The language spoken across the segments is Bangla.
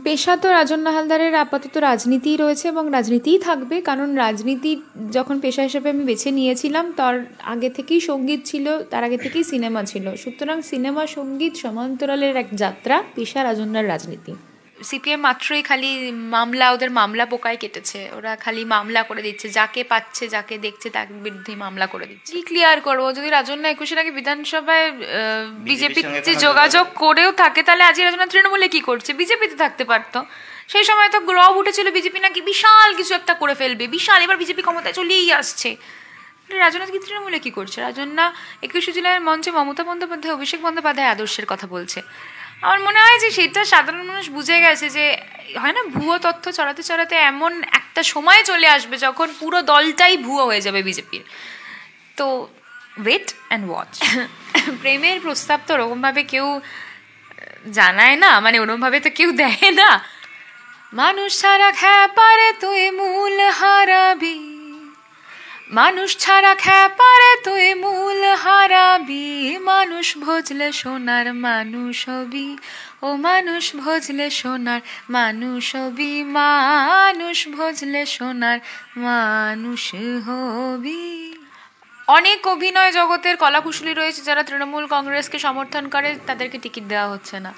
পেশা তো রাজন্না হালদারের আপাতত রাজনীতিই রয়েছে এবং রাজনীতিই থাকবে, কারণ রাজনীতি যখন পেশা হিসেবে আমি বেছে নিয়েছিলাম তার আগে থেকেই সঙ্গীত ছিল, তার আগে থেকেই সিনেমা ছিল। সুতরাং সিনেমা সঙ্গীত সমান্তরালের এক যাত্রা, পেশা রাজন্যার রাজনীতি। সিপিএম মাত্রই খালি মামলা, ওদের মামলা পোকায় কেটেছে, ওরা খালি মামলা করে দিচ্ছে, যাকে পাচ্ছে যাকে দেখছে তার বিরুদ্ধে মামলা করে দিচ্ছে। কি ক্লিয়ার করবো? যদি রাজন্না 21-এর আগে বিধানসভায় বিজেপির যে যোগাযোগ করেও থাকে, তাহলে আজকে রাজন্না তৃণমূলে কি করছে? বিজেপিতে থাকতে পারতো। সেই সময় তো রব উঠেছিল বিজেপি নাকি বিশাল কিছু একটা করে ফেলবে, বিশাল, এবার বিজেপি ক্ষমতায় চলেই আসছে। রাজন্না কি তৃণমূলে কি করছে? রাজন্না 21শে জুলাইয়ের মঞ্চে মমতা বন্দ্যোপাধ্যায়, অভিষেক বন্দ্যোপাধ্যায় আদর্শের কথা বলছে। আমার মনে হয় যে সেটা সাধারণ মানুষ বুঝে গেছে যে হয় না, ভুয়ো তথ্য ছড়াতে ছড়াতে এমন একটা সময় চলে আসবে যখন পুরো দলটাই ভুয়ো হয়ে যাবে বিজেপির। তো ওয়েট অ্যান্ড ওয়াচ। প্রেমের প্রস্তাব তো ওরকমভাবে কেউ জানায় না, মানে ওরকমভাবে তো কেউ দেয় না। মানুষ ছাড়া খ্যাপারে তুই মূল হারাবি, মানুষ ছাড়া খ্যাপারে তুই মূল হারাবি, মানুষ ভজলে সোনার মানুষ হবি, ও মানুষ ভজলে সোনার মানুষ হবি, মানুষ ভজলে সোনার মানুষ হবি। অনেক অভিনয় জগতের কলাকুশলী রয়েছে যারা তৃণমূল কংগ্রেসকে সমর্থন করে, তাদেরকে টিকিট দেওয়া হচ্ছে না।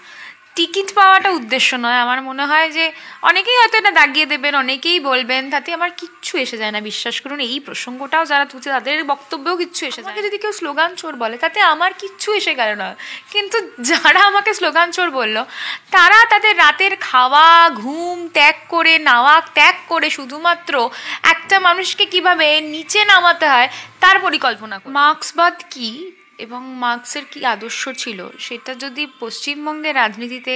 টিকিট পাওয়াটা উদ্দেশ্য নয়। আমার মনে হয় যে অনেকেই হয়তো এটা দাগিয়ে দেবেন, অনেকেই বলবেন, তাতে আমার কিচ্ছু এসে যায় না। বিশ্বাস করুন, এই প্রসঙ্গটাও যারা তুলছে তাদের বক্তব্যেও কিচ্ছু এসে যায়। যদি কেউ স্লোগান চোর বলে তাতে আমার কিচ্ছু এসে গেল না, কিন্তু যারা আমাকে স্লোগান চোর বললো তারা তাদের রাতের খাওয়া ঘুম ত্যাগ করে, নাওয়া ত্যাগ করে শুধুমাত্র একটা মানুষকে কিভাবে নিচে নামাতে হয় তার পরিকল্পনা। মার্ক্সবাদ কি এবং মার্ক্সের কি আদর্শ ছিল সেটা যদি পশ্চিমবঙ্গের রাজনীতিতে,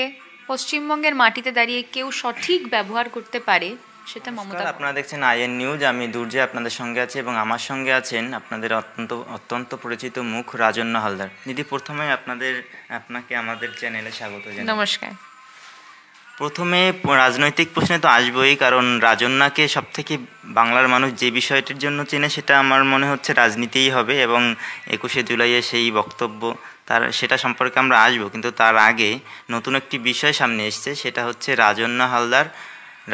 পশ্চিমবঙ্গের মাটিতে দাঁড়িয়ে কেউ সঠিক ব্যবহার করতে পারে, সেটা মমতা। আপনারা দেখছেন আইএন নিউজ, আমি দুর্জয় আপনাদের সঙ্গে আছি এবং আমার সঙ্গে আছেন আপনাদের অত্যন্ত পরিচিত মুখ রাজন্না হালদার। দিদি, প্রথমে আপনাকে আমাদের চ্যানেলে স্বাগত জানাই। নমস্কার। প্রথমে রাজনৈতিক প্রশ্নে তো আসবই, কারণ রাজন্যাকে সবথেকে বাংলার মানুষ যে বিষয়টির জন্য চেনে সেটা আমার মনে হচ্ছে রাজনীতিই হবে, এবং 21শে জুলাইয়ে সেই বক্তব্য সেটা সম্পর্কে আমরা আসবো। কিন্তু তার আগে নতুন একটি বিষয় সামনে এসছে, সেটা হচ্ছে রাজন্না হালদার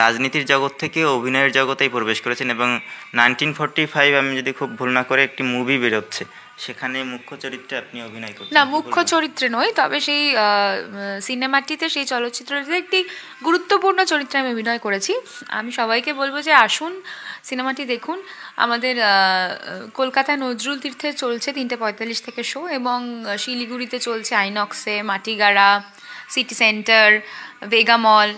রাজনীতির জগৎ থেকে অভিনয়ের জগতেই প্রবেশ করেছেন এবং 1945, আমি যদি খুব ভুল না করে, একটি মুভি বেরোচ্ছে, সেখানে মুখ্য চরিত্রে আপনি অভিনয় করছেন। না, মুখ্য চরিত্রে নই, তবে সেই সিনেমাটিতে, সেই চলচ্চিত্রটিতে একটি গুরুত্বপূর্ণ চরিত্রে আমি অভিনয় করেছি। আমি সবাইকে বলবো যে আসুন সিনেমাটি দেখুন। আমাদের কলকাতায় নজরুল তীর্থে চলছে 3:45 থেকে শো, এবং শিলিগুড়িতে চলছে আইনক্সে, মাটিগাড়া, সিটি সেন্টার, ভেগা মল,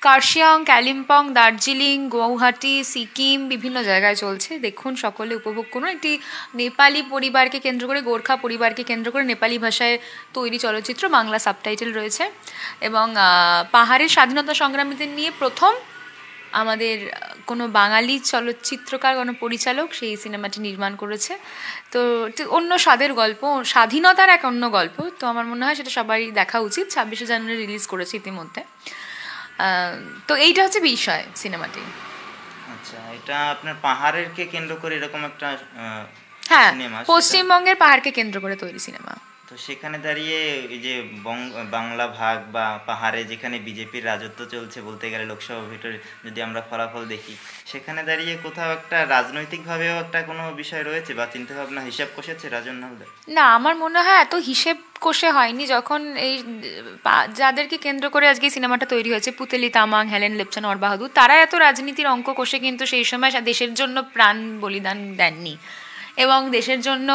কার্শিয়াং, কালিম্পং, দার্জিলিং, গৌহাটি, সিকিম, বিভিন্ন জায়গায় চলছে। দেখুন, সকলে উপভোগ করুন। একটি নেপালি পরিবারকে কেন্দ্র করে, গোর্খা পরিবারকে কেন্দ্র করে নেপালি ভাষায় তৈরি চলচ্চিত্র, বাংলা সাবটাইটেল রয়েছে। এবং পাহাড়ের স্বাধীনতা সংগ্রামীদের নিয়ে প্রথম আমাদের কোনো বাঙালি চলচ্চিত্রকার, কোনো পরিচালক সেই সিনেমাটি নির্মাণ করেছে। তো অন্য স্বাদের গল্প, স্বাধীনতার এক অন্য গল্প। তো আমার মনে হয় সেটা সবাই দেখা উচিত। 26শে জানুয়ারি রিলিজ করেছে ইতিমধ্যে। তো এইটা হচ্ছে বিষয় সিনেমাটি। আচ্ছা, এটা আপনার পাহাড়েরকে কেন্দ্র করে এরকম একটা হ্যাঁ, পশ্চিমবঙ্গের পাহাড়কে কেন্দ্র করে তৈরি সিনেমা। তো সেখানে দাঁড়িয়ে এই যে বাংলা ভাগ বা পাহাড়ে যেখানে বিজেপির রাজত্ব চলছে বলতে গেলে, লোকসভা ভোটের যদি আমরা ফলাফল দেখি, সেখানে দাঁড়িয়ে কোথাও একটা রাজনৈতিকভাবেও একটা কোনো বিষয় রয়েছে বা চিন্তাভাবনা, হিসাব কষেছে রাজন্না হালদার? না, আমার মনে হয় এত হিসেব কষে হয়নি। যখন এই যাদেরকে কেন্দ্র করে আজকে সিনেমাটা তৈরি হয়েছে, পুতেলি তামাং, হেলেন লেপচান, অর বাহাদুর, তারা এত রাজনীতির অঙ্ক কষে কিন্তু সেই সময় দেশের জন্য প্রাণ বলিদান দেননি এবং দেশের জন্য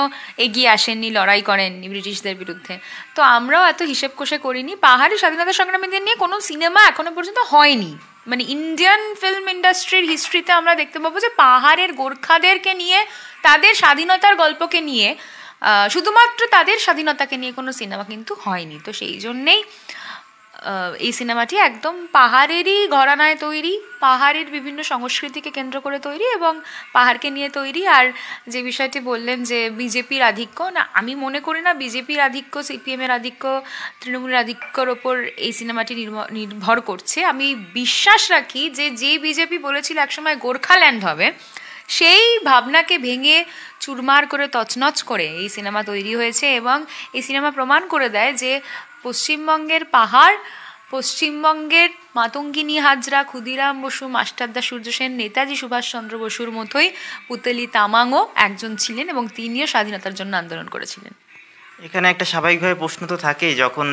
এগিয়ে আসেননি, লড়াই করেননি ব্রিটিশদের বিরুদ্ধে। তো আমরাও এত হিসেব কষে করিনি। পাহাড়ি স্বাধীনতা সংগ্রামীদের নিয়ে কোনো সিনেমা এখনো পর্যন্ত হয়নি। মানে ইন্ডিয়ান ফিল্ম ইন্ডাস্ট্রির হিস্ট্রিতে আমরা দেখতে পাবো যে পাহাড়ের গোর্খাদেরকে নিয়ে, তাদের স্বাধীনতার গল্পকে নিয়ে, শুধুমাত্র তাদের স্বাধীনতাকে নিয়ে কোনো সিনেমা কিন্তু হয়নি। তো সেই জন্যেই এই সিনেমাটি একদম পাহাড়েরই ঘরানায় তৈরি, পাহাড়ের বিভিন্ন সংস্কৃতিকে কেন্দ্র করে তৈরি এবং পাহাড়কে নিয়ে তৈরি। আর যে বিষয়টি বললেন যে বিজেপির আধিক্য, না, আমি মনে করি না বিজেপির আধিক্য, সিপিএমের আধিক্য, তৃণমূলের আধিক্যর ওপর এই সিনেমাটি নির্ভর করছে। আমি বিশ্বাস রাখি যে বিজেপি বলেছিল একসময় গোর্খাল্যান্ড হবে, সেই ভাবনাকে ভেঙে চুরমার করে, তছনছ করে এই সিনেমা তৈরি হয়েছে। এবং এই সিনেমা প্রমাণ করে দেয় যে পশ্চিমবঙ্গের পাহাড় পশ্চিমবঙ্গের মাতঙ্গিনী হাজরা, ক্ষুদিরাম বসু, মাস্টারদা সূর্য সেন, নেতাজি সুভাষচন্দ্র বসুর মতোই পুতলি তামাংও একজন ছিলেন এবং তিনিও স্বাধীনতার জন্য আন্দোলন করেছিলেন। এখানে একটা স্বাভাবিকভাবে প্রশ্ন তো থাকেই, যখন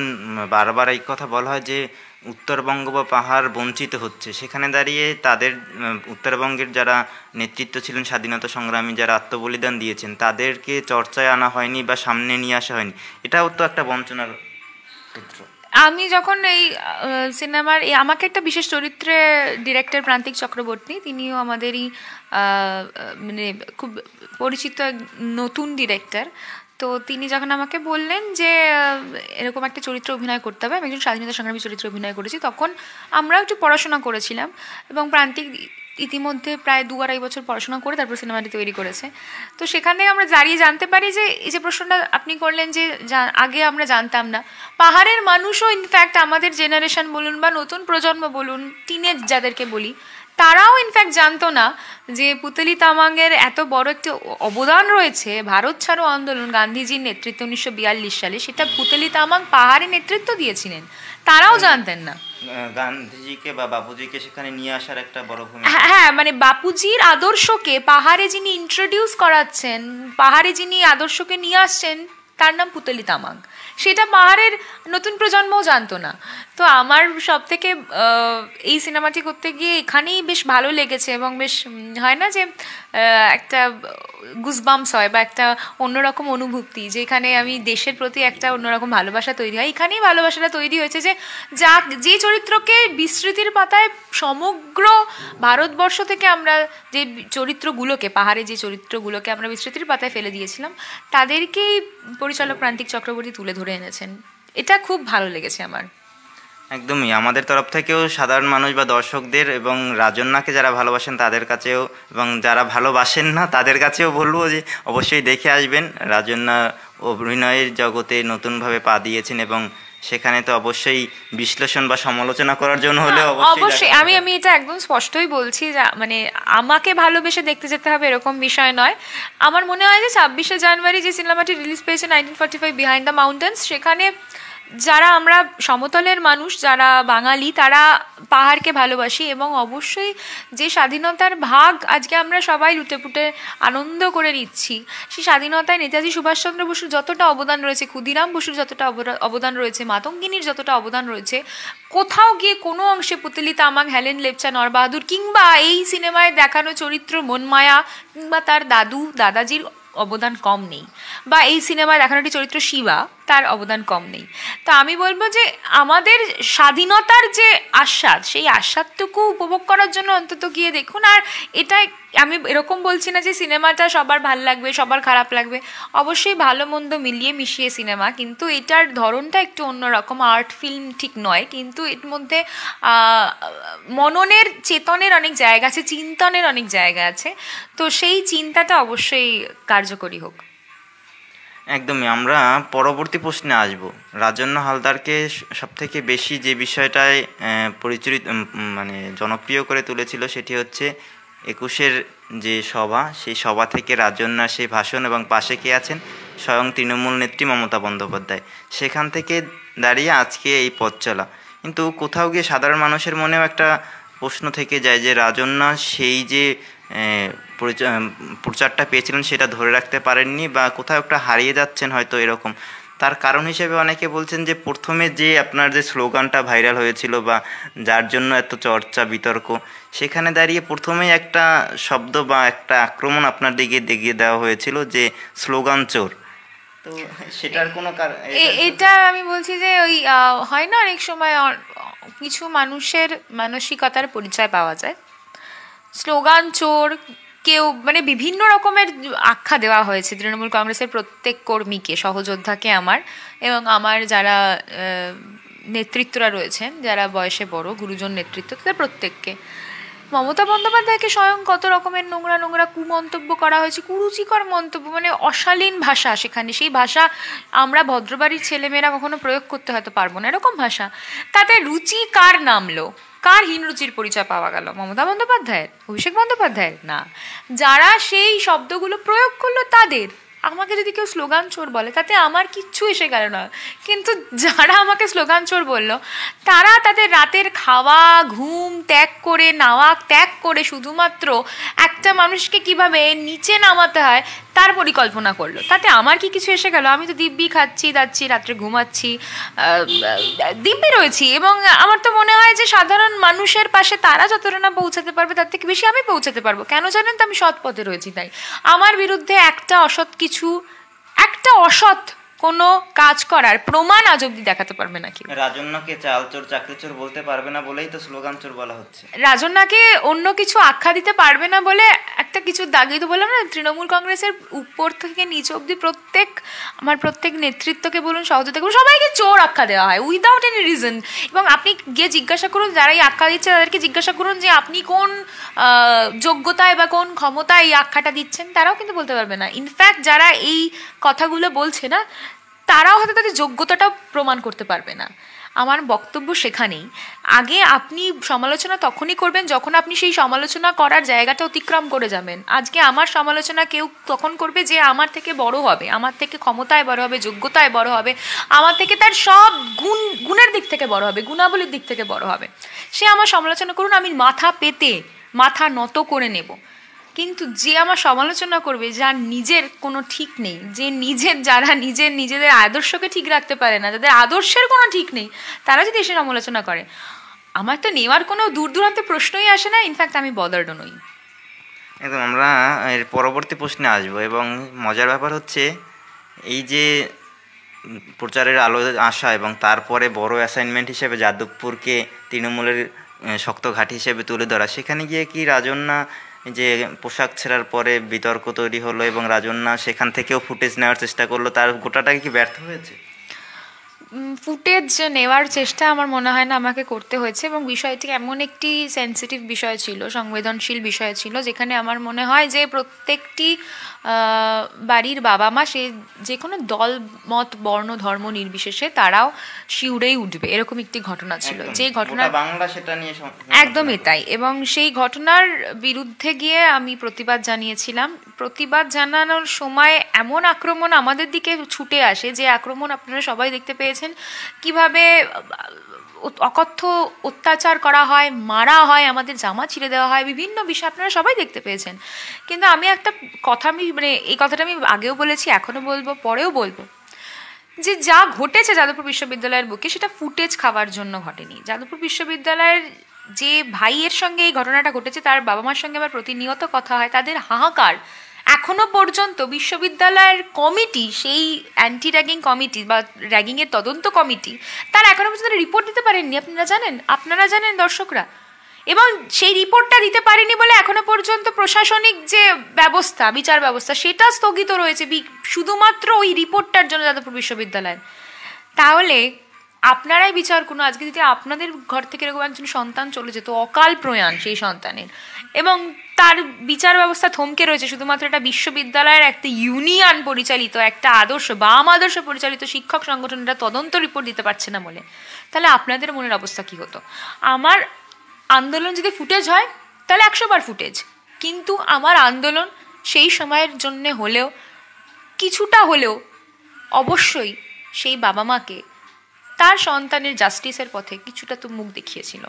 বারবার এই কথা বলা হয় যে উত্তরবঙ্গ বা পাহাড় বঞ্চিত হচ্ছে, সেখানে দাঁড়িয়ে তাদের উত্তরবঙ্গের যারা নেতৃত্ব ছিলেন, স্বাধীনতা সংগ্রামী যারা আত্মবলিদান দিয়েছেন, তাদেরকে চর্চায় আনা হয়নি বা সামনে নিয়ে আসা হয়নি, এটাও তো একটা বঞ্চনার ক্ষেত্র। আমি যখন এই সিনেমার আমাকে একটা বিশেষ চরিত্রে ডিরেক্টর প্রান্তিক চক্রবর্তী, তিনিও আমাদেরই মানে খুব পরিচিত নতুন ডিরেক্টর, তো তিনি যখন আমাকে বললেন যে এরকম একটা চরিত্র অভিনয় করতে হবে, আমি একজন স্বাধীনতা সংগ্রামী চরিত্রে অভিনয় করেছি, তখন আমরাও একটু পড়াশোনা করেছিলাম এবং প্রান্তিক ইতিমধ্যে প্রায় 2-2.5 বছর পড়াশোনা করে তারপর সিনেমাটি তৈরি করেছে। তো সেখান থেকে আমরা দাঁড়িয়ে জানতে পারি যে এই যে প্রশ্নটা আপনি করলেন যে আগে আমরা জানতাম না, পাহাড়ের মানুষও ইনফ্যাক্ট আমাদের জেনারেশন বলুন বা নতুন প্রজন্ম বলুন, টিনেজ যাদেরকে বলি, তারাও ইনফ্যাক্ট জানতো না যে পুতলি তামাংয়ের এত বড় একটি অবদান রয়েছে ভারত ছাড়ো আন্দোলন, গান্ধীজির নেতৃত্বে 1942 সালে, সেটা পুতলি তামাং পাহাড়ে নেতৃত্ব দিয়েছিলেন, তারাও জানতেন না। গান্ধীজিকে বা বাপুজিকে সেখানে নিয়ে আসার একটা বড় ভূমিকা। হ্যাঁ, মানে বাপুজির আদর্শকে পাহাড়ে যিনি ইন্ট্রোডিউস করাচ্ছেন, পাহাড়ে যিনি আদর্শকে নিয়ে আসছেন, তার নাম পুতলি তামাং। সেটা পাহাড়ের নতুন প্রজন্মও জানতো না। তো আমার সব থেকে এই সিনেমাটি করতে গিয়ে এখানেই বেশ ভালো লেগেছে এবং বেশ হয় না যে একটা গুজবাম্পস হয় বা একটা অন্যরকম অনুভূতি, যেখানে আমি দেশের প্রতি একটা অন্যরকম ভালোবাসা তৈরি হয়, এখানেই ভালোবাসাটা তৈরি হয়েছে যে যে চরিত্রকে বিস্মৃতির পাতায় সমগ্র ভারতবর্ষ থেকে আমরা যে চরিত্রগুলোকে, পাহাড়ে যে চরিত্রগুলোকে আমরা বিস্মৃতির পাতায় ফেলে দিয়েছিলাম, তাদেরকেই পরিচালক প্রান্তিক চক্রবর্তী তুলে ধরে এনেছেন। এটা খুব ভালো লেগেছে আমার। একদমই, আমাদের তরফ থেকেও সাধারণ মানুষ বা দর্শকদের এবং রাজন্যাকে যারা ভালোবাসেন তাদের কাছেও, এবং যারা ভালোবাসেন না তাদের কাছেও বলবো যে অবশ্যই দেখে আসবেন। রাজন্যা অভিনয়ের জগতে নতুনভাবে পা দিয়েছেন এবং সেখানে তো অবশ্যই বিশ্লেষণ বা সমালোচনা করার জন্য হলেও অবশ্যই আমি এটা একদম স্পষ্টই বলছি যে মানে আমাকে ভালোবেসে দেখতে যেতে হবে এরকম বিষয় নয়। আমার মনে হয় যে 26শে জানুয়ারি যে সিনেমাটি রিলিজ পেয়েছে 1945 বিহাইন্ড দ্য মাউন্টেন্স, সেখানে যারা আমরা সমতলের মানুষ, যারা বাঙালি, তারা পাহাড়কে ভালোবাসি এবং অবশ্যই যে স্বাধীনতার ভাগ আজকে আমরা সবাই লুটেপুটে আনন্দ করে নিচ্ছি, সেই স্বাধীনতায় নেতাজি সুভাষচন্দ্র বসুর যতটা অবদান রয়েছে, ক্ষুদিরাম বসুর যতটা অবদান রয়েছে, মাতঙ্গিনীর যতটা অবদান রয়েছে, কোথাও গিয়ে কোনো অংশে পুতলি তামাং, হেলেন লেপচা, নরবাহাদুর কিংবা এই সিনেমায় দেখানো চরিত্র মনমায়া কিংবা তার দাদাজির অবদান কম নেই, বা এই সিনেমায় দেখানো একটি চরিত্র শিবা, তার অবদান কম নেই। তা আমি বলবো যে আমাদের স্বাধীনতার যে আস্বাদ, সেই আস্বাদটুকু উপভোগ করার জন্য অন্তত গিয়ে দেখুন। আর এটা আমি এরকম বলছি না যে সিনেমাটা সবার ভালো লাগবে, সবার খারাপ লাগবে, অবশ্যই ভালো মন্দ মিলিয়ে মিশিয়ে সিনেমা, কিন্তু এটার ধরনটা একটু অন্যরকম, আর্ট ফিল্ম ঠিক নয়, কিন্তু এর মধ্যে মননের চেতনের অনেক জায়গা আছে, চিন্তনের অনেক জায়গা আছে, তো সেই চিন্তাটা অবশ্যই কার্যকরী হোক। একদমই। আমরা পরবর্তী প্রশ্নে আসব। রাজন্য হালদারকে সবথেকে বেশি যে বিষয়টায় পরিচালিত মানে জনপ্রিয় করে তুলেছিল সেটি হচ্ছে 21-এর যে সভা, সেই সভা থেকে রাজন্যার সেই ভাষণ এবং পাশে কে আছেন, স্বয়ং তৃণমূল নেত্রী মমতা বন্দ্যোপাধ্যায়। সেখান থেকে দাঁড়িয়ে আজকে এই পথ চলা। কিন্তু কোথাও গিয়ে সাধারণ মানুষের মনেও একটা প্রশ্ন থেকে যায় যে রাজন্যা সেই যে প্রচারটা পেয়েছিলেন সেটা ধরে রাখতে পারেননি বা কোথাও একটা হারিয়ে যাচ্ছেন হয়তো, এরকম। তার কারণ হিসেবে অনেকে বলছেন যে প্রথমে যে আপনার যে স্লোগানটা ভাইরাল হয়েছিল বা যার জন্য এত চর্চা বিতর্ক, সেখানে দাঁড়িয়ে প্রথমেই একটা শব্দ বা একটা আক্রমণ আপনার দিকে দেখিয়ে দেওয়া হয়েছিল যে স্লোগান চোর। তো সেটার কোনো এটা আমি বলছি যে ওই হয় না অনেক সময় কিছু মানুষের মানসিকতার পরিচয় পাওয়া যায়, স্লোগান চোর, কেউ মানে বিভিন্ন রকমের আখ্যা দেওয়া হয়েছে তৃণমূল কংগ্রেসের প্রত্যেক কর্মীকে, সহযোদ্ধাকে আমার এবং আমার যারা নেতৃত্বরা রয়েছেন, যারা বয়সে বড় গুরুজন নেতৃত্ব, তাদের প্রত্যেককে। মমতা বন্দ্যোপাধ্যায়কে স্বয়ং কত রকমের নোংরা নোংরা কুমন্তব্য করা হয়েছে, কুরুচিকর মন্তব্য, মানে অশালীন ভাষা সেখানে, সেই ভাষা আমরা ভদ্রবাড়ির ছেলেমেয়েরা কখনো প্রয়োগ করতে হয়তো পারবো না, এরকম ভাষা। তাতে রুচি কার নামলো, কার হীন রুচির পরিচয় পাওয়া গেল? মমতা বন্দ্যোপাধ্যায়ের, অভিষেক বন্দ্যোপাধ্যায়ের? না, যারা সেই শব্দগুলো প্রয়োগ করলো তাদের। আমাকে যদি কেউ স্লোগান চোর বলে তাতে আমার কিচ্ছু এসে গেল না, কিন্তু যারা আমাকে স্লোগান চোর বললো তারা তাদের রাতের খাওয়া ঘুম ত্যাগ করে নাওয়া ত্যাগ করে শুধুমাত্র একটা মানুষকে কিভাবে নিচে নামাতে হয় তার পরিকল্পনা করলো, তাতে আমার কি কিছু এসে গেল? আমি তো দিব্যি খাচ্ছি দাচ্ছি, রাত্রে ঘুমাচ্ছি, দিব্যি রয়েছি, এবং আমার তো মনে হয় যে সাধারণ মানুষের পাশে তারা যতটা না পৌঁছাতে পারবে তার থেকে বেশি আমি পৌঁছাতে পারবো। কেন জানেন তো? আমি সৎ পথে রয়েছি তাই। আমার বিরুদ্ধে একটা অসৎ কোনো কাজ করার প্রমাণ আজ অব্দি দেখাতে পারবে না কি? রাজন্যাকে চাল চোর চাকরি চোর বলতে পারবে না বলেই তো স্লোগান চোর বলা হচ্ছে। রাজন্যাকে অন্য কিছু আখ্যা দিতে পারবে না বলে একটা কিছু দাগিয়ে তো বললাম না, তৃণমূল কংগ্রেসের উপর থেকে নিচে অব্দি আমার প্রত্যেক নেতৃত্বকে বলুন, সহযোগিতা করুন, সবাইকে চোর আখ্যা দেওয়া হয় উইদাউট এনি রিজন। এবং আপনি গিয়ে জিজ্ঞাসা করুন, যারা এই আখ্যা দিচ্ছে তাদেরকে জিজ্ঞাসা করুন যে আপনি কোন যোগ্যতায় বা কোন ক্ষমতায় এই আখ্যাটা দিচ্ছেন, তারাও কিন্তু বলতে পারবে না। ইনফ্যাক্ট যারা এই কথাগুলো বলছে না তারাও হয়তো তাদের যোগ্যতাটা প্রমাণ করতে পারবে না। আমার বক্তব্য সেখানেই, আগে আপনি সমালোচনা তখনই করবেন যখন আপনি সেই সমালোচনা করার জায়গাটা অতিক্রম করে যাবেন। আজকে আমার সমালোচনা কেউ তখন করবে যে আমার থেকে বড় হবে, আমার থেকে ক্ষমতায় বড় হবে, যোগ্যতায় বড় হবে, আমার থেকে তার সব গুণের দিক থেকে বড় হবে, গুণাবলীর দিক থেকে বড় হবে। সে আমার সমালোচনা করুন, আমি মাথা নত করে নেব। কিন্তু যে আমার সমালোচনা করবে, যার নিজের কোনো ঠিক নেই, যারা নিজেদের আদর্শকে ঠিক রাখতে পারে না, যাদের আদর্শের কোনো ঠিক নেই, তারা যদি এসে সমালোচনা করে, আমার তো নেওয়ার কোনো দূর দূরান্তে প্রশ্নই আসে না। ইনফ্যাক্ট আমি বদার্ড নই। একদম। আমরা এর পরবর্তী প্রশ্নে আসবো, এবং মজার ব্যাপার হচ্ছে এই যে প্রচারের আলো আসা এবং তারপরে বড় অ্যাসাইনমেন্ট হিসেবে যাদবপুরকে তৃণমূলের শক্ত ঘাঁটি হিসেবে তুলে ধরা, সেখানে গিয়ে কি রাজন্যা যে পোশাক ছেঁড়ার পরে বিতর্ক তৈরি হলো এবং রাজন্যা সেখান থেকেও ফুটেজ নেওয়ার চেষ্টা করলো, তার গোটাটাকে কি ব্যর্থ হয়েছে? ফুটেজ নেওয়ার চেষ্টা আমার মনে হয় না আমাকে করতে হয়েছে, এবং বিষয়টি এমন একটি সেন্সিটিভ বিষয় ছিল, সংবেদনশীল বিষয় ছিল, যেখানে আমার মনে হয় যে প্রত্যেকটি বাড়ির বাবা মা, সে যে কোনো দল মত বর্ণ ধর্ম নির্বিশেষে তারাও শিউরেই উঠবে, এরকম একটি ঘটনা ছিল। যে ঘটনা বাংলা সেটা নিয়ে একদমই তাই, এবং সেই ঘটনার বিরুদ্ধে গিয়ে আমি প্রতিবাদ জানিয়েছিলাম। প্রতিবাদ জানানোর সময় এমন আক্রমণ আমাদের দিকে ছুটে আসে, যে আক্রমণ আপনারা সবাই দেখতে পেয়েছেন, কিভাবে অকথ্য অত্যাচার করা হয়, মারা হয়, আমাদের জামা ছিঁড়ে দেওয়া হয়, বিভিন্ন বিষয় আপনারা সবাই দেখতে পেয়েছেন। কিন্তু আমি একটা কথা, এই কথাটা আমি আগেও বলেছি, এখনও বলবো, পরেও বলবো, যে যা ঘটেছে যাদবপুর বিশ্ববিদ্যালয়ের বুকে সেটা ফুটেজ খাওয়ার জন্য ঘটেনি। যাদবপুর বিশ্ববিদ্যালয়ের যে ভাইয়ের সঙ্গে এই ঘটনাটা ঘটেছে, তার বাবা মার সঙ্গে আমার প্রতিনিয়ত কথা হয়, তাদের হাহাকার এখনো পর্যন্ত বিশ্ববিদ্যালয়ের কমিটি, সেই অ্যান্টি র্যাগিং কমিটি বা র্যাগিংয়ের তদন্ত কমিটি, তারা এখনো পর্যন্ত রিপোর্ট দিতে পারেননি। আপনারা জানেন দর্শকরা, এবং সেই রিপোর্টটা দিতে পারেনি বলে এখনো পর্যন্ত প্রশাসনিক যে ব্যবস্থা, বিচার ব্যবস্থা, সেটা স্থগিত রয়েছে শুধুমাত্র ওই রিপোর্টটার জন্য যাদবপুর বিশ্ববিদ্যালয়। তাহলে আপনারাই বিচার করুন, আজকে যদি আপনাদের ঘর থেকে এরকম একজন সন্তান চলে যেত, অকাল প্রয়াণ সেই সন্তানের, এবং তার বিচার ব্যবস্থা থমকে রয়েছে শুধুমাত্র একটা বিশ্ববিদ্যালয়ের একটা ইউনিয়ন পরিচালিত, একটা বাম আদর্শ পরিচালিত শিক্ষক সংগঠনটা তদন্ত রিপোর্ট দিতে পারছে না বলে, তাহলে আপনাদের মনের অবস্থা কি হতো? আমার আন্দোলন যদি ফুটেজ হয় তাহলে 100 বার ফুটেজ, কিন্তু আমার আন্দোলন সেই সময়ের জন্য হলেও, কিছুটা হলেও অবশ্যই সেই বাবা মাকে তার সন্তানের জাস্টিসের পথে কিছুটা তো মুখ দেখিয়েছিল।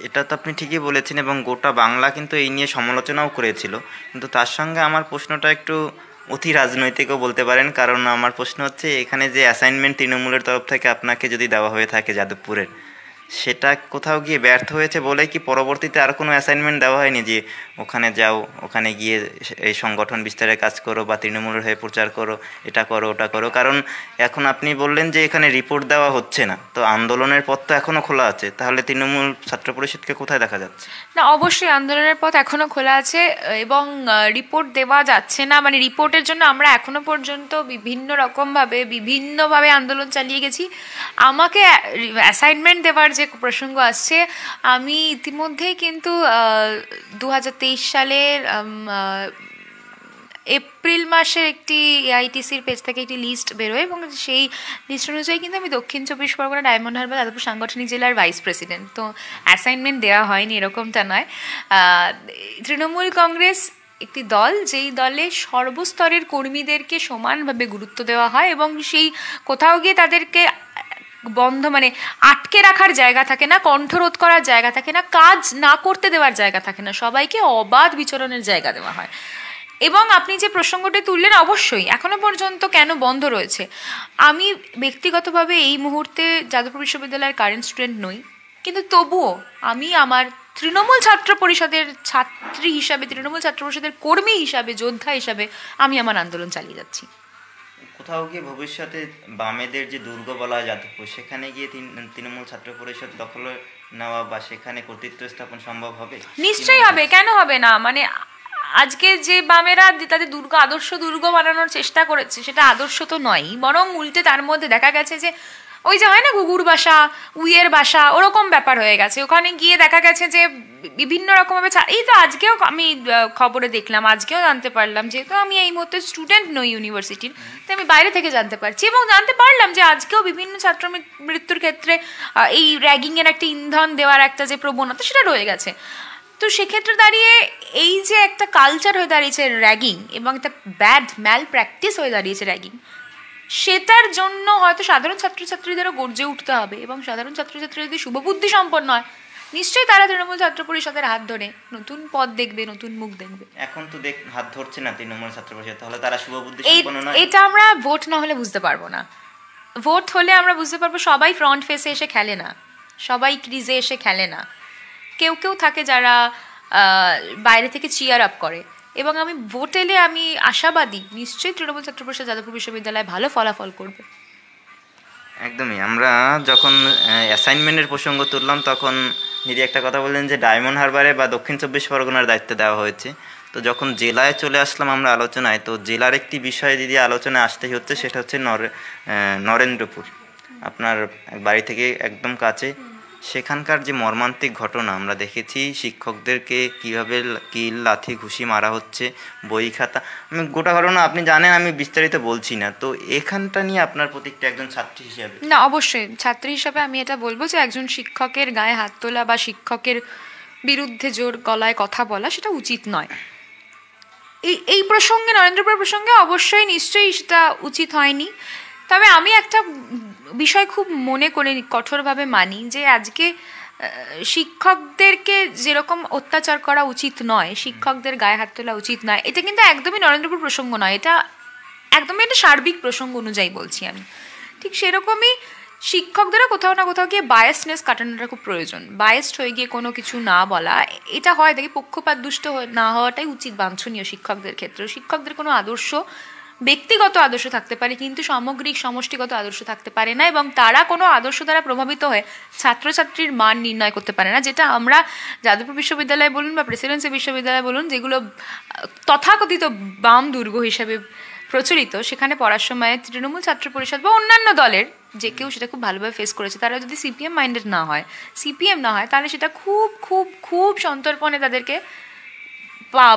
এটা তো আপনি ঠিকই বলেছেন, এবং গোটা বাংলা কিন্তু এই নিয়ে সমালোচনাও করেছিল। কিন্তু তার সঙ্গে আমার প্রশ্নটা একটু অতি রাজনৈতিকও বলতে পারেন, কারণ আমার প্রশ্ন হচ্ছে এখানে যে অ্যাসাইনমেন্ট তৃণমূলের তরফ থেকে আপনাকে যদি দেওয়া হয়ে থাকে যাদবপুরের, সেটা কোথাও গিয়ে ব্যর্থ হয়েছে বলে কি পরবর্তীতে আর কোনো অ্যাসাইনমেন্ট দেওয়া হয়নি যে ওখানে যাও, ওখানে গিয়ে এই সংগঠন বিস্তারের কাজ করো বা তৃণমূলের হয়ে প্রচার করো, এটা করো ওটা করো? কারণ এখন আপনি বললেন যে এখানে রিপোর্ট দেওয়া হচ্ছে না, তো আন্দোলনের পথ তো এখনও খোলা আছে, তাহলে তৃণমূল ছাত্র পরিষদকে কোথায় দেখা যাচ্ছে? না, অবশ্যই আন্দোলনের পথ এখনো খোলা আছে, এবং রিপোর্ট দেওয়া যাচ্ছে না, মানে রিপোর্টের জন্য আমরা এখনো পর্যন্ত বিভিন্নভাবে আন্দোলন চালিয়ে গেছি। আমাকে অ্যাসাইনমেন্ট দেওয়ার যে প্রসঙ্গ আসছে, আমি ইতিমধ্যেই কিন্তু 2023 সালের এপ্রিল মাসের একটি এআইটিসির পেজ থেকে একটি লিস্ট বেরোয়, এবং সেই লিস্ট অনুযায়ী কিন্তু আমি দক্ষিণ 24 পরগনা ডায়মন্ড হারবার যাদবপুর সাংগঠনিক জেলার ভাইস প্রেসিডেন্ট। তো অ্যাসাইনমেন্ট দেওয়া হয়নি এরকমটা নয়। তৃণমূল কংগ্রেস একটি দল, যেই দলে সর্বস্তরের কর্মীদেরকে সমানভাবে গুরুত্ব দেওয়া হয় এবং সেই কোথাও গিয়ে তাদেরকে বন্ধ মানে আটকে রাখার জায়গা থাকে না, কণ্ঠরোধ করার জায়গা থাকে না, কাজ না করতে দেওয়ার জায়গা থাকে না, সবাইকে অবাধ বিচরণের জায়গা দেওয়া হয়। এবং আপনি যে প্রসঙ্গটি তুললেন, অবশ্যই এখনো পর্যন্ত কেন বন্ধ রয়েছে, আমি ব্যক্তিগতভাবে এই মুহূর্তে যাদবপুর বিশ্ববিদ্যালয়ের কারেন্ট স্টুডেন্ট নই, কিন্তু তবুও আমি আমার তৃণমূল ছাত্র পরিষদের ছাত্রী হিসাবে, তৃণমূল ছাত্র পরিষদের কর্মী হিসাবে, যোদ্ধা হিসাবে আমি আমার আন্দোলন চালিয়ে যাচ্ছি। কোথাও গিয়ে ভবিষ্যতে বামেদের যে দুর্গ বলা হয় যাদবপুর, সেখানে গিয়ে তৃণমূল ছাত্র পরিষদ দখল নেওয়া বা সেখানে কর্তৃত্ব স্থাপন সম্ভব হবে? নিশ্চয়ই হবে, কেন হবে না। মানে আজকে যে বামেরা তাদের আদর্শ দুর্গ বানানোর চেষ্টা করেছে, সেটা আদর্শ তো নয়, বরং উল্টে তার মধ্যে দেখা গেছে যে ওই যে হয় না ঘুঘুর বাসা, উইয়ের বাসা, ওরকম ব্যাপার হয়ে গেছে। ওখানে গিয়ে দেখা গেছে যে বিভিন্ন রকমভাবে এই তো আজকেও আমি খবরে দেখলাম, আজকেও জানতে পারলাম, যেহেতু আমি এই মুহূর্তে স্টুডেন্ট নই ইউনিভার্সিটির, তো আমি বাইরে থেকে জানতে পারছি এবং জানতে পারলাম যে আজকেও বিভিন্ন ছাত্র মৃত্যুর ক্ষেত্রে এই র্যাগিংয়ের একটা ইন্ধন দেওয়ার একটা যে প্রবণতা, সেটা রয়ে গেছে। তো সেক্ষেত্রে দাঁড়িয়ে এই যে একটা কালচার হয়ে দাঁড়িয়েছে র্যাগিং, এবং একটা ব্যাড ম্যাল প্র্যাকটিস হয়ে দাঁড়িয়েছে র্যাগিং, সেটার জন্য হয়তো সাধারণ ছাত্রছাত্রীদেরও গর্জে উঠতে হবে। এবং সাধারণ ছাত্রছাত্রী যদি শুভবুদ্ধি সম্পন্ন হয়, নিশ্চয়ই তারা তৃণমূল ছাত্র পরিষদের হাত ধরে নতুন পথ দেখবে, নতুন মুখ দেখবে। এখন তো হাত ধরছে না তৃণমূল ছাত্র পরিষদ, তাহলে তারা শুভবুদ্ধি সম্পন্ন নয়? এটা আমরা ভোট না হলে বুঝতে পারবো না। ভোট হলে আমরা বুঝতে পারবো সবাই ফ্রন্ট ফেসে এসে খেলে না, সবাই ক্রিজে এসে খেলে না। কেউ কেউ থাকে যারা বাইরে থেকে চিয়ার আপ করে, এবং আমি ভোট এলে আমি আশাবাদী নিশ্চয়ই তৃণমূল ছাত্র পরিষদ যাদবপুর বিশ্ববিদ্যালয় ভালো ফলাফল করবে। একদমই। আমরা যখন অ্যাসাইনমেন্টের প্রসঙ্গ তুললাম, তখন দিদি একটা কথা বললেন যে ডায়মন্ড হারবারে বা দক্ষিণ 24 পরগনার দায়িত্ব দেওয়া হয়েছে। তো যখন জেলায় চলে আসলাম আমরা আলোচনায়, তো জেলার একটি বিষয়ে দিদি আলোচনায় আসতেই হচ্ছে, সেটা হচ্ছে নরেন্দ্রপুর, আপনার বাড়ি থেকে একদম কাছে। সেখানকার যে মর্মান্তিক ঘটনা আমরা দেখেছি, শিক্ষকদেরকে কীভাবে কিল লাথি ঘুষি মারা হচ্ছে, বই খাতা, আমি গোটা ঘটনা আপনি জানেন, আমি বিস্তারিত বলছি না। তো এখানটা নিয়ে আপনার প্রতিক্রিয়া একজন ছাত্রী হিসেবে? না, অবশ্যই ছাত্রী হিসাবে আমি এটা বলবো যে একজন শিক্ষকের গায়ে হাত তোলা বা শিক্ষকের বিরুদ্ধে জোর গলায় কথা বলা সেটা উচিত নয়। এই প্রসঙ্গে, নরেন্দ্রপুর প্রসঙ্গে অবশ্যই নিশ্চয়ই সেটা উচিত হয়নি। তবে আমি একটা বিষয় খুব মনে করে কঠোরভাবে মানি, যে আজকে শিক্ষকদেরকে যেরকম অত্যাচার করা উচিত নয়, শিক্ষকদের গায়ে হাত তোলা উচিত নয়, এটা কিন্তু একদমই নরেন্দ্রপুর প্রসঙ্গ নয়, এটা একদমই একটা সার্বিক প্রসঙ্গ অনুযায়ী বলছি আমি। ঠিক সেরকমই শিক্ষকদেরও কোথাও না কোথাও গিয়ে বায়াসনেস কাটানোটা খুব প্রয়োজন। বায়াসড হয়ে গিয়ে কোনো কিছু না বলা, এটা হয় দেখি পক্ষপাত দুষ্ট না হওয়াটাই উচিত, বাঞ্ছনীয় শিক্ষকদের ক্ষেত্রে। শিক্ষকদের কোনো আদর্শ, ব্যক্তিগত আদর্শ থাকতে পারে, কিন্তু সামগ্রিক সমষ্টিগত আদর্শ থাকতে পারে না, এবং তারা কোনো আদর্শ দ্বারা প্রভাবিত হয়ে ছাত্রছাত্রীর মান নির্ণয় করতে পারে না, যেটা আমরা যাদবপুর বিশ্ববিদ্যালয় বলুন বা প্রেসিডেন্সি বিশ্ববিদ্যালয় বলুন, যেগুলো তথাকথিত বাম দুর্গ হিসেবে প্রচলিত, সেখানে পড়ার সময় তৃণমূল ছাত্র পরিষদ বা অন্যান্য দলের যে কেউ সেটা খুব ভালোভাবে ফেস করেছে। তারা যদি সিপিএম মাইন্ডেড না হয়, সিপিএম না হয়, তাহলে সেটা খুব খুব খুব সন্তর্পণে তাদেরকে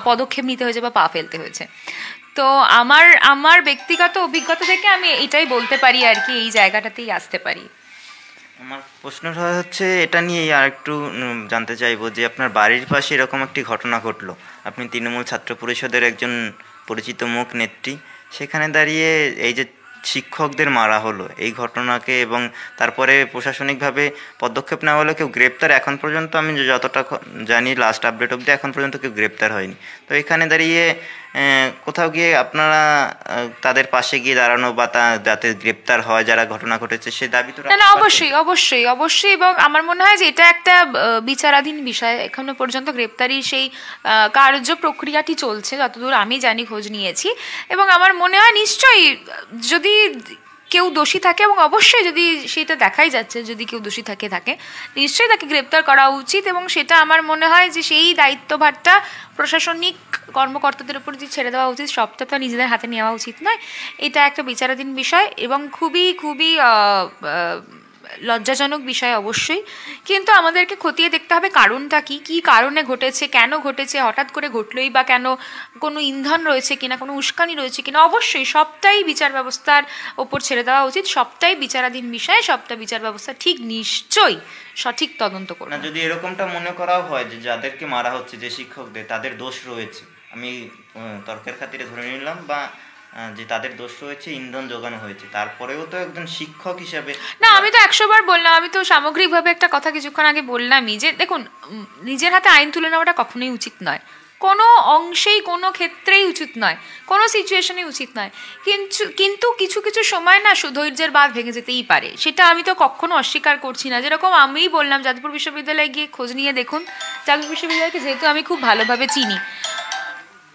পদক্ষেপ নিতে হয়েছে বা পা ফেলতে হয়েছে। তো আমার ব্যক্তিগত অভিজ্ঞতা থেকে আমি এটাই বলতে পারি আর কি, এই জায়গাটাতেই আসতে পারি। আমার প্রশ্নটা হচ্ছে এটা নিয়েই আর একটু জানতে চাইবো যে আপনার বাড়ির পাশে এরকম একটি ঘটনা ঘটলো, আপনি তৃণমূল ছাত্র পরিষদের একজন পরিচিত মুখ নেত্রী, সেখানে দাঁড়িয়ে এই যে শিক্ষকদের মারা হলো এই ঘটনাকে, এবং তারপরে প্রশাসনিকভাবে পদক্ষেপ নেওয়া হলো, কেউ গ্রেপ্তার এখন পর্যন্ত আমি যতটা জানি লাস্ট আপডেট অবধি এখন পর্যন্ত কেউ গ্রেপ্তার হয়নি। তো এখানে দাঁড়িয়ে কোথাও গিয়ে আপনারা তাদের পাশে গিয়ে দাঁড়ানো বা যাতে গ্রেপ্তার হয় যারা ঘটনা ঘটেছে, সে দাবি তো? না, অবশ্যই অবশ্যই অবশ্যই, এবং আমার মনে হয় যে এটা একটা বিচারাধীন বিষয়। এখনো পর্যন্ত গ্রেপ্তারি সেই কার্য প্রক্রিয়াটি চলছে, যতদূর আমি জানি, খোঁজ নিয়েছি, এবং আমার মনে হয় নিশ্চয়ই যদি কেউ দোষী থাকে, এবং অবশ্যই যদি সেটা দেখাই যাচ্ছে যদি কেউ দোষী থাকে নিশ্চয়ই তাকে গ্রেপ্তার করা উচিত, এবং সেটা আমার মনে হয় যে সেই দায়িত্বভারটা প্রশাসনিক কর্মকর্তাদের উপর যে ছেড়ে দেওয়া উচিত, সবটা তো নিজেদের হাতে নেওয়া উচিত নয়। এটা একটা বিচারাধীন বিষয় এবং খুবই খুবই লজ্জাজনক বিষয় অবশ্যই, কিন্তু আমাদেরকে খতিয়ে দেখতে হবে কারণটা কী কারণে ঘটেছে, কেন ঘটেছে, হঠাৎ করে ঘটলোই বা কেন, কোনো ইন্ধন রয়েছে কিনা, কোনো উস্কানি রয়েছে কিনা। অবশ্যই সবটাই বিচার ব্যবস্থার ওপর ছেড়ে দেওয়া উচিত, সবটাই বিচারাধীন বিষয়, সবটা বিচার ব্যবস্থা ঠিক নিশ্চয়ই সঠিক তদন্ত করবে। না, যদি এরকমটা মনে করা হয় যে যাদেরকে মারা হচ্ছে, যে শিক্ষকদের, তাদের দোষ রয়েছে, আমি তর্কের খাতিরে ধরে নিলাম, বা যে তাদের দোষ রয়েছে ইন্ধন যোগানো হয়েছে, তারপরেও তো একজন শিক্ষক হিসাবে। না, আমি তো 100 বার বললাম, আমি তো সামগ্রিকভাবে একটা কথা কিছুক্ষণ আগে বললামই যে দেখুন, নিজের হাতে আইন তুলে নেওয়াটা কখনোই উচিত নয়, কোনো অংশেই কোনো ক্ষেত্রেই উচিত নয়, কোনো সিচুয়েশনেই উচিত নয়। কিন্তু কিছু কিছু সময় না সুধৈর্যের বাঁধ ভেঙে যেতেই পারে, সেটা আমি তো কখনো অস্বীকার করছি না। যেরকম আমিই বললাম, যাদবপুর বিশ্ববিদ্যালয়ে গিয়ে খোঁজ নিয়ে দেখুন, যাদবপুর বিশ্ববিদ্যালয়কে যেহেতু আমি খুব ভালোভাবে চিনি,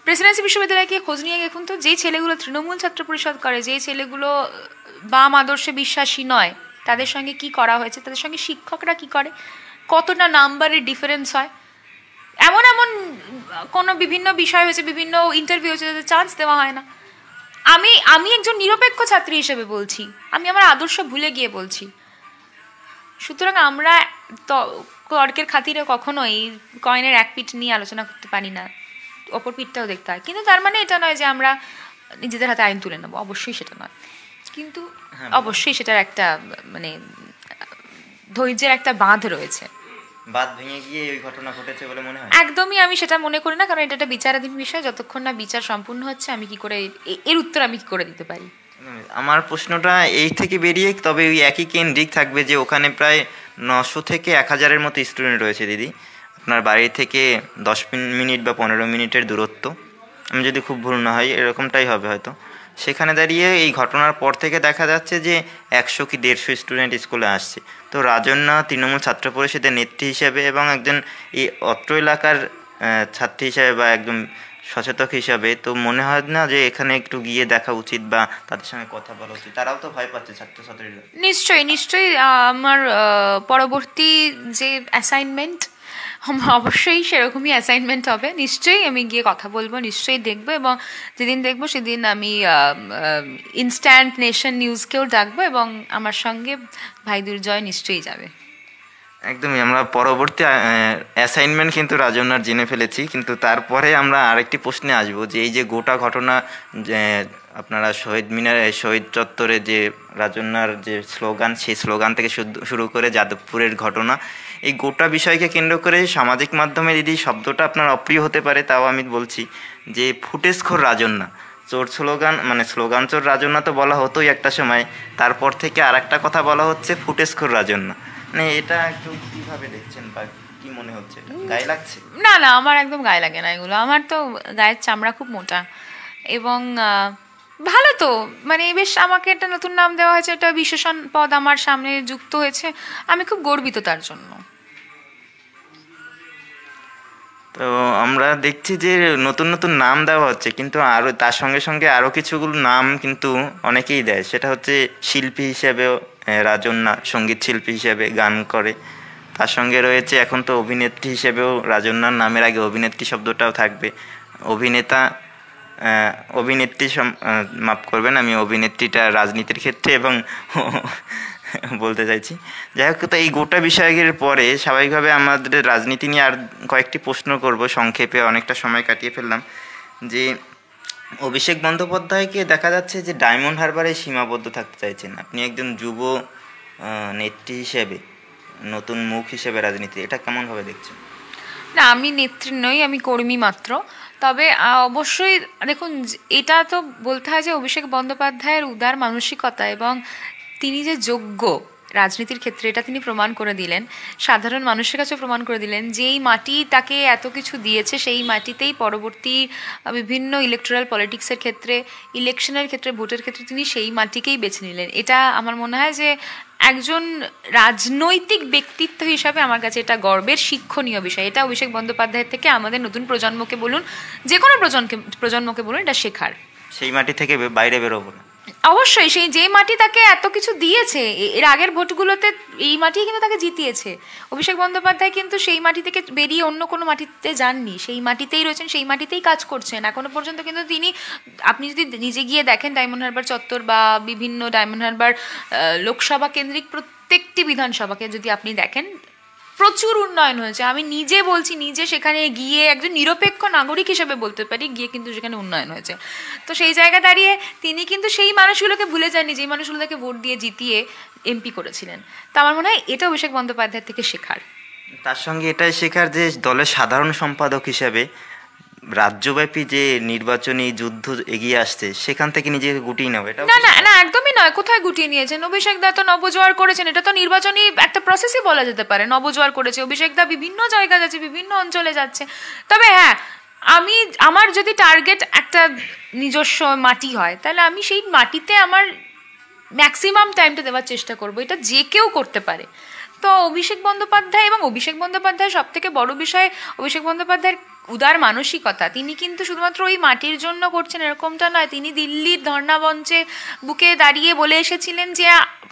প্রেসিডেন্সি বিশ্ববিদ্যালয়ে গিয়ে খোঁজ নিয়ে দেখুন তো, যেই ছেলেগুলো তৃণমূল ছাত্র পরিষদ করে, যেই ছেলেগুলো বাম আদর্শে বিশ্বাসী নয়, তাদের সঙ্গে কি করা হয়েছে, তাদের সঙ্গে শিক্ষকরা কি করে, কতটা নাম্বারের ডিফারেন্স হয়। এমন এমন কোনো বিভিন্ন বিষয় হয়েছে, বিভিন্ন ইন্টারভিউ হয়েছে, যাদের চান্স দেওয়া হয় না। আমি আমি একজন নিরপেক্ষ ছাত্রী হিসেবে বলছি, আমি আমার আদর্শ ভুলে গিয়ে বলছি। সুতরাং আমরা তর্কের খাতিরে কখনোই কয়েনের এক পিঠ নিয়ে আলোচনা করতে পারি না, অপর পিঠটাও দেখতে হয়। কিন্তু তার মানে এটা নয় যে আমরা নিজেদের হাতে আইন তুলে নেবো, অবশ্যই সেটা নয়। কিন্তু অবশ্যই সেটার একটা মানে ধৈর্যের একটা বাঁধ রয়েছে। বাঁধ ভেঙে গিয়ে ওই ঘটনা ঘটেছে বলে মনে হয়? একদমই আমি সেটা মনে করি না, কারণ এটা একটা বিচারাধীন বিষয়। যতক্ষণ না বিচার সম্পূর্ণ হচ্ছে, আমি কি করে এর উত্তর আমি কি করে দিতে পারি? আমার প্রশ্নটা এই থেকে বেরিয়ে তবে ওই একই কেন্দ্রিক থাকবে যে ওখানে প্রায় 900 থেকে 1000-এর মতো স্টুডেন্ট রয়েছে দিদি। আপনার বাড়ি থেকে 10 মিনিট বা 15 মিনিটের দূরত্ব, আমি যদি খুব ভুল না হয় এরকমটাই হবে হয়তো। সেখানে দাঁড়িয়ে এই ঘটনার পর থেকে দেখা যাচ্ছে যে 100 কি 150 স্টুডেন্ট স্কুলে আসছে। তো রাজন্যা তৃণমূল ছাত্র পরিষদের নেত্রী হিসেবে এবং একজন এই অত্র এলাকার ছাত্রী হিসেবে বা একজন সচেতক হিসাবে, তো মনে হয় না যে এখানে একটু গিয়ে দেখা উচিত বা তাদের সঙ্গে কথা বলা উচিত? তারাও তো ভয় পাচ্ছে ছাত্রছাত্রীরা। নিশ্চয়ই নিশ্চয়ই, আমার পরবর্তী যে অ্যাসাইনমেন্ট অবশ্যই সেরকমই অ্যাসাইনমেন্ট হবে। নিশ্চয়ই আমি গিয়ে কথা বলবো, নিশ্চয়ই দেখবো, এবং যেদিন দেখবো সেদিন আমি ইনস্ট্যান্ট নেশন নিউজকেও ডাকবো, এবং আমার সঙ্গে ভাই দুর্জয় নিশ্চয়ই যাবে। একদমই, আমরা পরবর্তী অ্যাসাইনমেন্ট কিন্তু রাজন্যার জেনে ফেলেছি, কিন্তু তারপরে আমরা আরেকটি প্রশ্নে আসবো যে এই যে গোটা ঘটনা, যে আপনারা শহীদ মিনারে শহীদ চত্বরে যে রাজন্যার যে স্লোগান, সেই স্লোগান থেকে শুরু করে যাদবপুরের ঘটনা, এই গোটা বিষয়কে কেন্দ্র করে সামাজিক মাধ্যমে যদি শব্দটা আপনার অপ্রিয় হতে পারে, তাও আমি বলছি যে ফুটেজখোর রাজন্যা, চোর স্লোগান, মানে স্লোগান চোর রাজন্যা তো বলা হতোই একটা সময়, তারপর থেকে আর একটা কথা বলা হচ্ছে ফুটেজখোর রাজন্যা। মানে এটা একটু কিভাবে দেখছেন বা কি মনে হচ্ছে, এটা গায়ে লাগছে? না না, আমার একদম গায়ে লাগে না এগুলো। আমার তো গায়ের চামড়া খুব মোটা, এবং ভালো তো, মানে বেশ আমাকে একটা নতুন নাম দেওয়া হয়েছে, একটা বিশেষণ পদ আমার সামনে যুক্ত হয়েছে, আমি খুব গর্বিত তার জন্য। তো আমরা দেখছি যে নতুন নতুন নাম দেওয়া হচ্ছে, কিন্তু আরও তার সঙ্গে সঙ্গে আরও কিছুগুলো নাম কিন্তু অনেকেই দেয়। সেটা হচ্ছে শিল্পী হিসেবেও রাজন্যা সঙ্গীত শিল্পী হিসেবে গান করে, তার সঙ্গে রয়েছে এখন তো অভিনেত্রী হিসেবেও রাজন্যার নামের আগে অভিনেত্রী শব্দটাও থাকবে। অভিনেতা, অভিনেত্রী মাফ করবেন, আমি অভিনেত্রীটা রাজনীতির ক্ষেত্রে এবং বলতে চাইছি। যাই হোক, তো এই গোটা বিষয়ের পরে স্বাভাবিকভাবে আমাদের রাজনীতি নিয়ে আর কয়েকটি প্রশ্ন করব সংক্ষেপে, অনেকটা সময় কাটিয়ে ফেললাম। যে অভিষেক বন্দ্যোপাধ্যায়কে দেখা যাচ্ছে যে ডায়মন্ড হারবারে সীমাবদ্ধ থাকতে চাইছেন। আপনি একজন যুব নেত্রী হিসেবে, নতুন মুখ হিসেবে রাজনীতি, এটা কেমনভাবে দেখছেন? না, আমি নেত্রী নই, আমি কর্মী মাত্র। তবে অবশ্যই দেখুন, এটা তো বলতে হয় যে অভিষেক বন্দ্যোপাধ্যায়ের উদার মানসিকতা, এবং তিনি যে যোগ্য রাজনীতির ক্ষেত্রে, এটা তিনি প্রমাণ করে দিলেন, সাধারণ মানুষের কাছে প্রমাণ করে দিলেন। যেই মাটি তাকে এত কিছু দিয়েছে, সেই মাটিতেই পরবর্তী বিভিন্ন ইলেকটোরাল পলিটিক্সের ক্ষেত্রে, ইলেকশনের ক্ষেত্রে, ভোটের ক্ষেত্রে তিনি সেই মাটিকেই বেছে নিলেন। এটা আমার মনে হয় যে একজন রাজনৈতিক ব্যক্তিত্ব হিসাবে আমার কাছে এটা গর্বের, শিক্ষণীয় বিষয়। এটা অভিষেক বন্দ্যোপাধ্যায়ের থেকে আমাদের নতুন প্রজন্মকে বলুন, যে কোনো প্রজন্মকে বলুন, এটা শেখার। সেই মাটি থেকে বাইরে বেরোবো না। অবশ্যই, সেই যে মাটি তাকে এত কিছু দিয়েছে, এর আগের ভোটগুলোতে এই মাটি কিন্তু তাকে জিতিয়েছে। অভিষেক বন্দ্যোপাধ্যায় কিন্তু সেই মাটি থেকে বেরিয়ে অন্য কোনো মাটিতে যাননি, সেই মাটিতেই রয়েছেন, সেই মাটিতেই কাজ করছেন এখনো পর্যন্ত। কিন্তু তিনি, আপনি যদি নিজে গিয়ে দেখেন ডায়মন্ড হারবার চত্বর বা বিভিন্ন ডায়মন্ড হারবার লোকসভা কেন্দ্রিক প্রত্যেকটি বিধানসভাকে যদি আপনি দেখেন, প্রচুর উন্নয়ন হয়েছে। আমি নিজে বলছি, নিজে সেখানে গিয়ে একজন নিরপেক্ষ নাগরিক হিসেবে বলতে পারি, গিয়ে কিন্তু সেখানে উন্নয়ন হয়েছে। তো সেই জায়গা দাঁড়িয়ে তিনি কিন্তু সেই মানুষগুলোকে ভুলে যাননি, যেই মানুষগুলোকে ভোট দিয়ে জিতিয়ে এমপি করেছিলেন। তো আমার মনে হয় এটা অভিষেক বন্দ্যোপাধ্যায়ের থেকে শেখার। তার সঙ্গে এটাই শেখার যে দলের সাধারণ সম্পাদক হিসেবে রাজ্যব্যাপী যে নির্বাচনী যুদ্ধ এগিয়ে আসছে সেখান থেকে নিজেকে গুটিয়ে নেবে, এটা না না না, একদমই নয়। কোথায় গুটিয়ে নিয়েছেন? অভিষেক দা তো নবজোয়ার করেছেন, এটা তো নির্বাচনী একটা প্রসেসই বলা যেতে পারে। নবজোয়ার করেছে অভিষেক দা, বিভিন্ন জায়গা যাচ্ছে, বিভিন্ন অঞ্চলে যাচ্ছে। তবে হ্যাঁ, আমার যদি টার্গেট একটা নিজস্ব মাটি হয়, তাহলে আমি সেই মাটিতে আমার ম্যাক্সিমাম টাইমটা দেওয়ার চেষ্টা করব। এটা যে কেউ করতে পারে। তো অভিষেক বন্দ্যোপাধ্যায়, এবং অভিষেক বন্দ্যোপাধ্যায় সব থেকে বড় বিষয়, অভিষেক বন্দ্যোপাধ্যায়ের উদার মানসিকতা। তিনি কিন্তু শুধুমাত্র ওই মাটির জন্য করছেন এরকমটা নয়। তিনি দিল্লির ধর্ণা মঞ্চে বুকে দাঁড়িয়ে বলে এসেছিলেন যে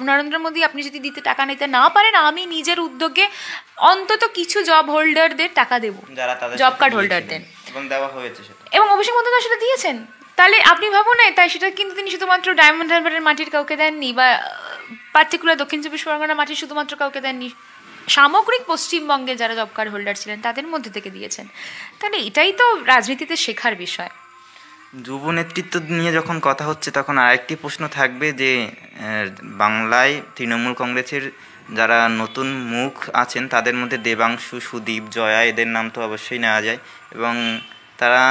নরেন্দ্র মোদী, আপনি যদি দিতে টাকা নিতে না পারেন, আমি নিজের উদ্যোগে অন্তত কিছু জব হোল্ডারদের টাকা দেবো, জব কার্ড হোল্ডারদের, এবং দেওয়া হয়েছে সেটা। এবং অভিষেক বন্দ্যোপাধ্যায় সেটা দিয়েছেন। তাহলে আপনি ভাবুন, তাই সেটা কিন্তু তিনি শুধুমাত্র ডায়মন্ড হারবারের মাটির কাউকে দেননি, বা পার্টিকুলার দক্ষিণ চব্বিশ পরগনার মাটির শুধুমাত্র কাউকে দেননি, সামগ্রিক পশ্চিমবঙ্গে যারা জব কার্ড হোল্ডার ছিলেন তাদের মধ্যে থেকে দিয়েছেন। তাহলে এটাই তো রাজনীতিতে শেখার বিষয়। যুব নেতৃত্ব নিয়ে যখন কথা হচ্ছে, তখন আরেকটি প্রশ্ন থাকবে যে বাংলায় তৃণমূল কংগ্রেসের যারা নতুন মুখ আছেন তাদের মধ্যে দেবাংশু, সুদীপ, জয়া, এদের নাম তো অবশ্যই নেওয়া যায়, এবং তারা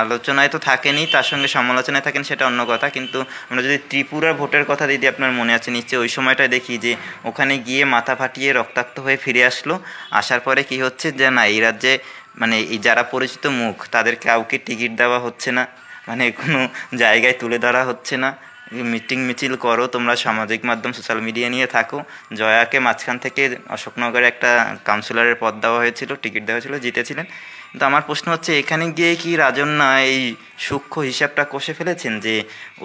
আলোচনায় তো থাকেনি, তার সঙ্গে সমালোচনায় থাকেন, সেটা অন্য কথা। কিন্তু আমরা যদি ত্রিপুরার ভোটের কথা দিদি, আপনার মনে আছে নিশ্চয়ই, ওই সময়টায় দেখি যে ওখানে গিয়ে মাথা ফাটিয়ে রক্তাক্ত হয়ে ফিরে আসলো। আসার পরে কি হচ্ছে যে না, এই রাজ্যে মানে এই যারা পরিচিত মুখ তাদের কাউকে টিকিট দেওয়া হচ্ছে না, মানে কোনো জায়গায় তুলে ধরা হচ্ছে না। মিটিং মিছিল করো তোমরা, সামাজিক মাধ্যম সোশ্যাল মিডিয়া নিয়ে থাকো। জয়াকে মাঝখান থেকে অশোকনগরে একটা কাউন্সিলরের পদ দেওয়া হয়েছিল, টিকিট দেওয়া হয়েছিল, জিতেছিলেন। কিন্তু আমার প্রশ্ন হচ্ছে, এখানে গিয়ে কি রাজন্যা এই সূক্ষ্ম হিসাবটা কষে ফেলেছেন যে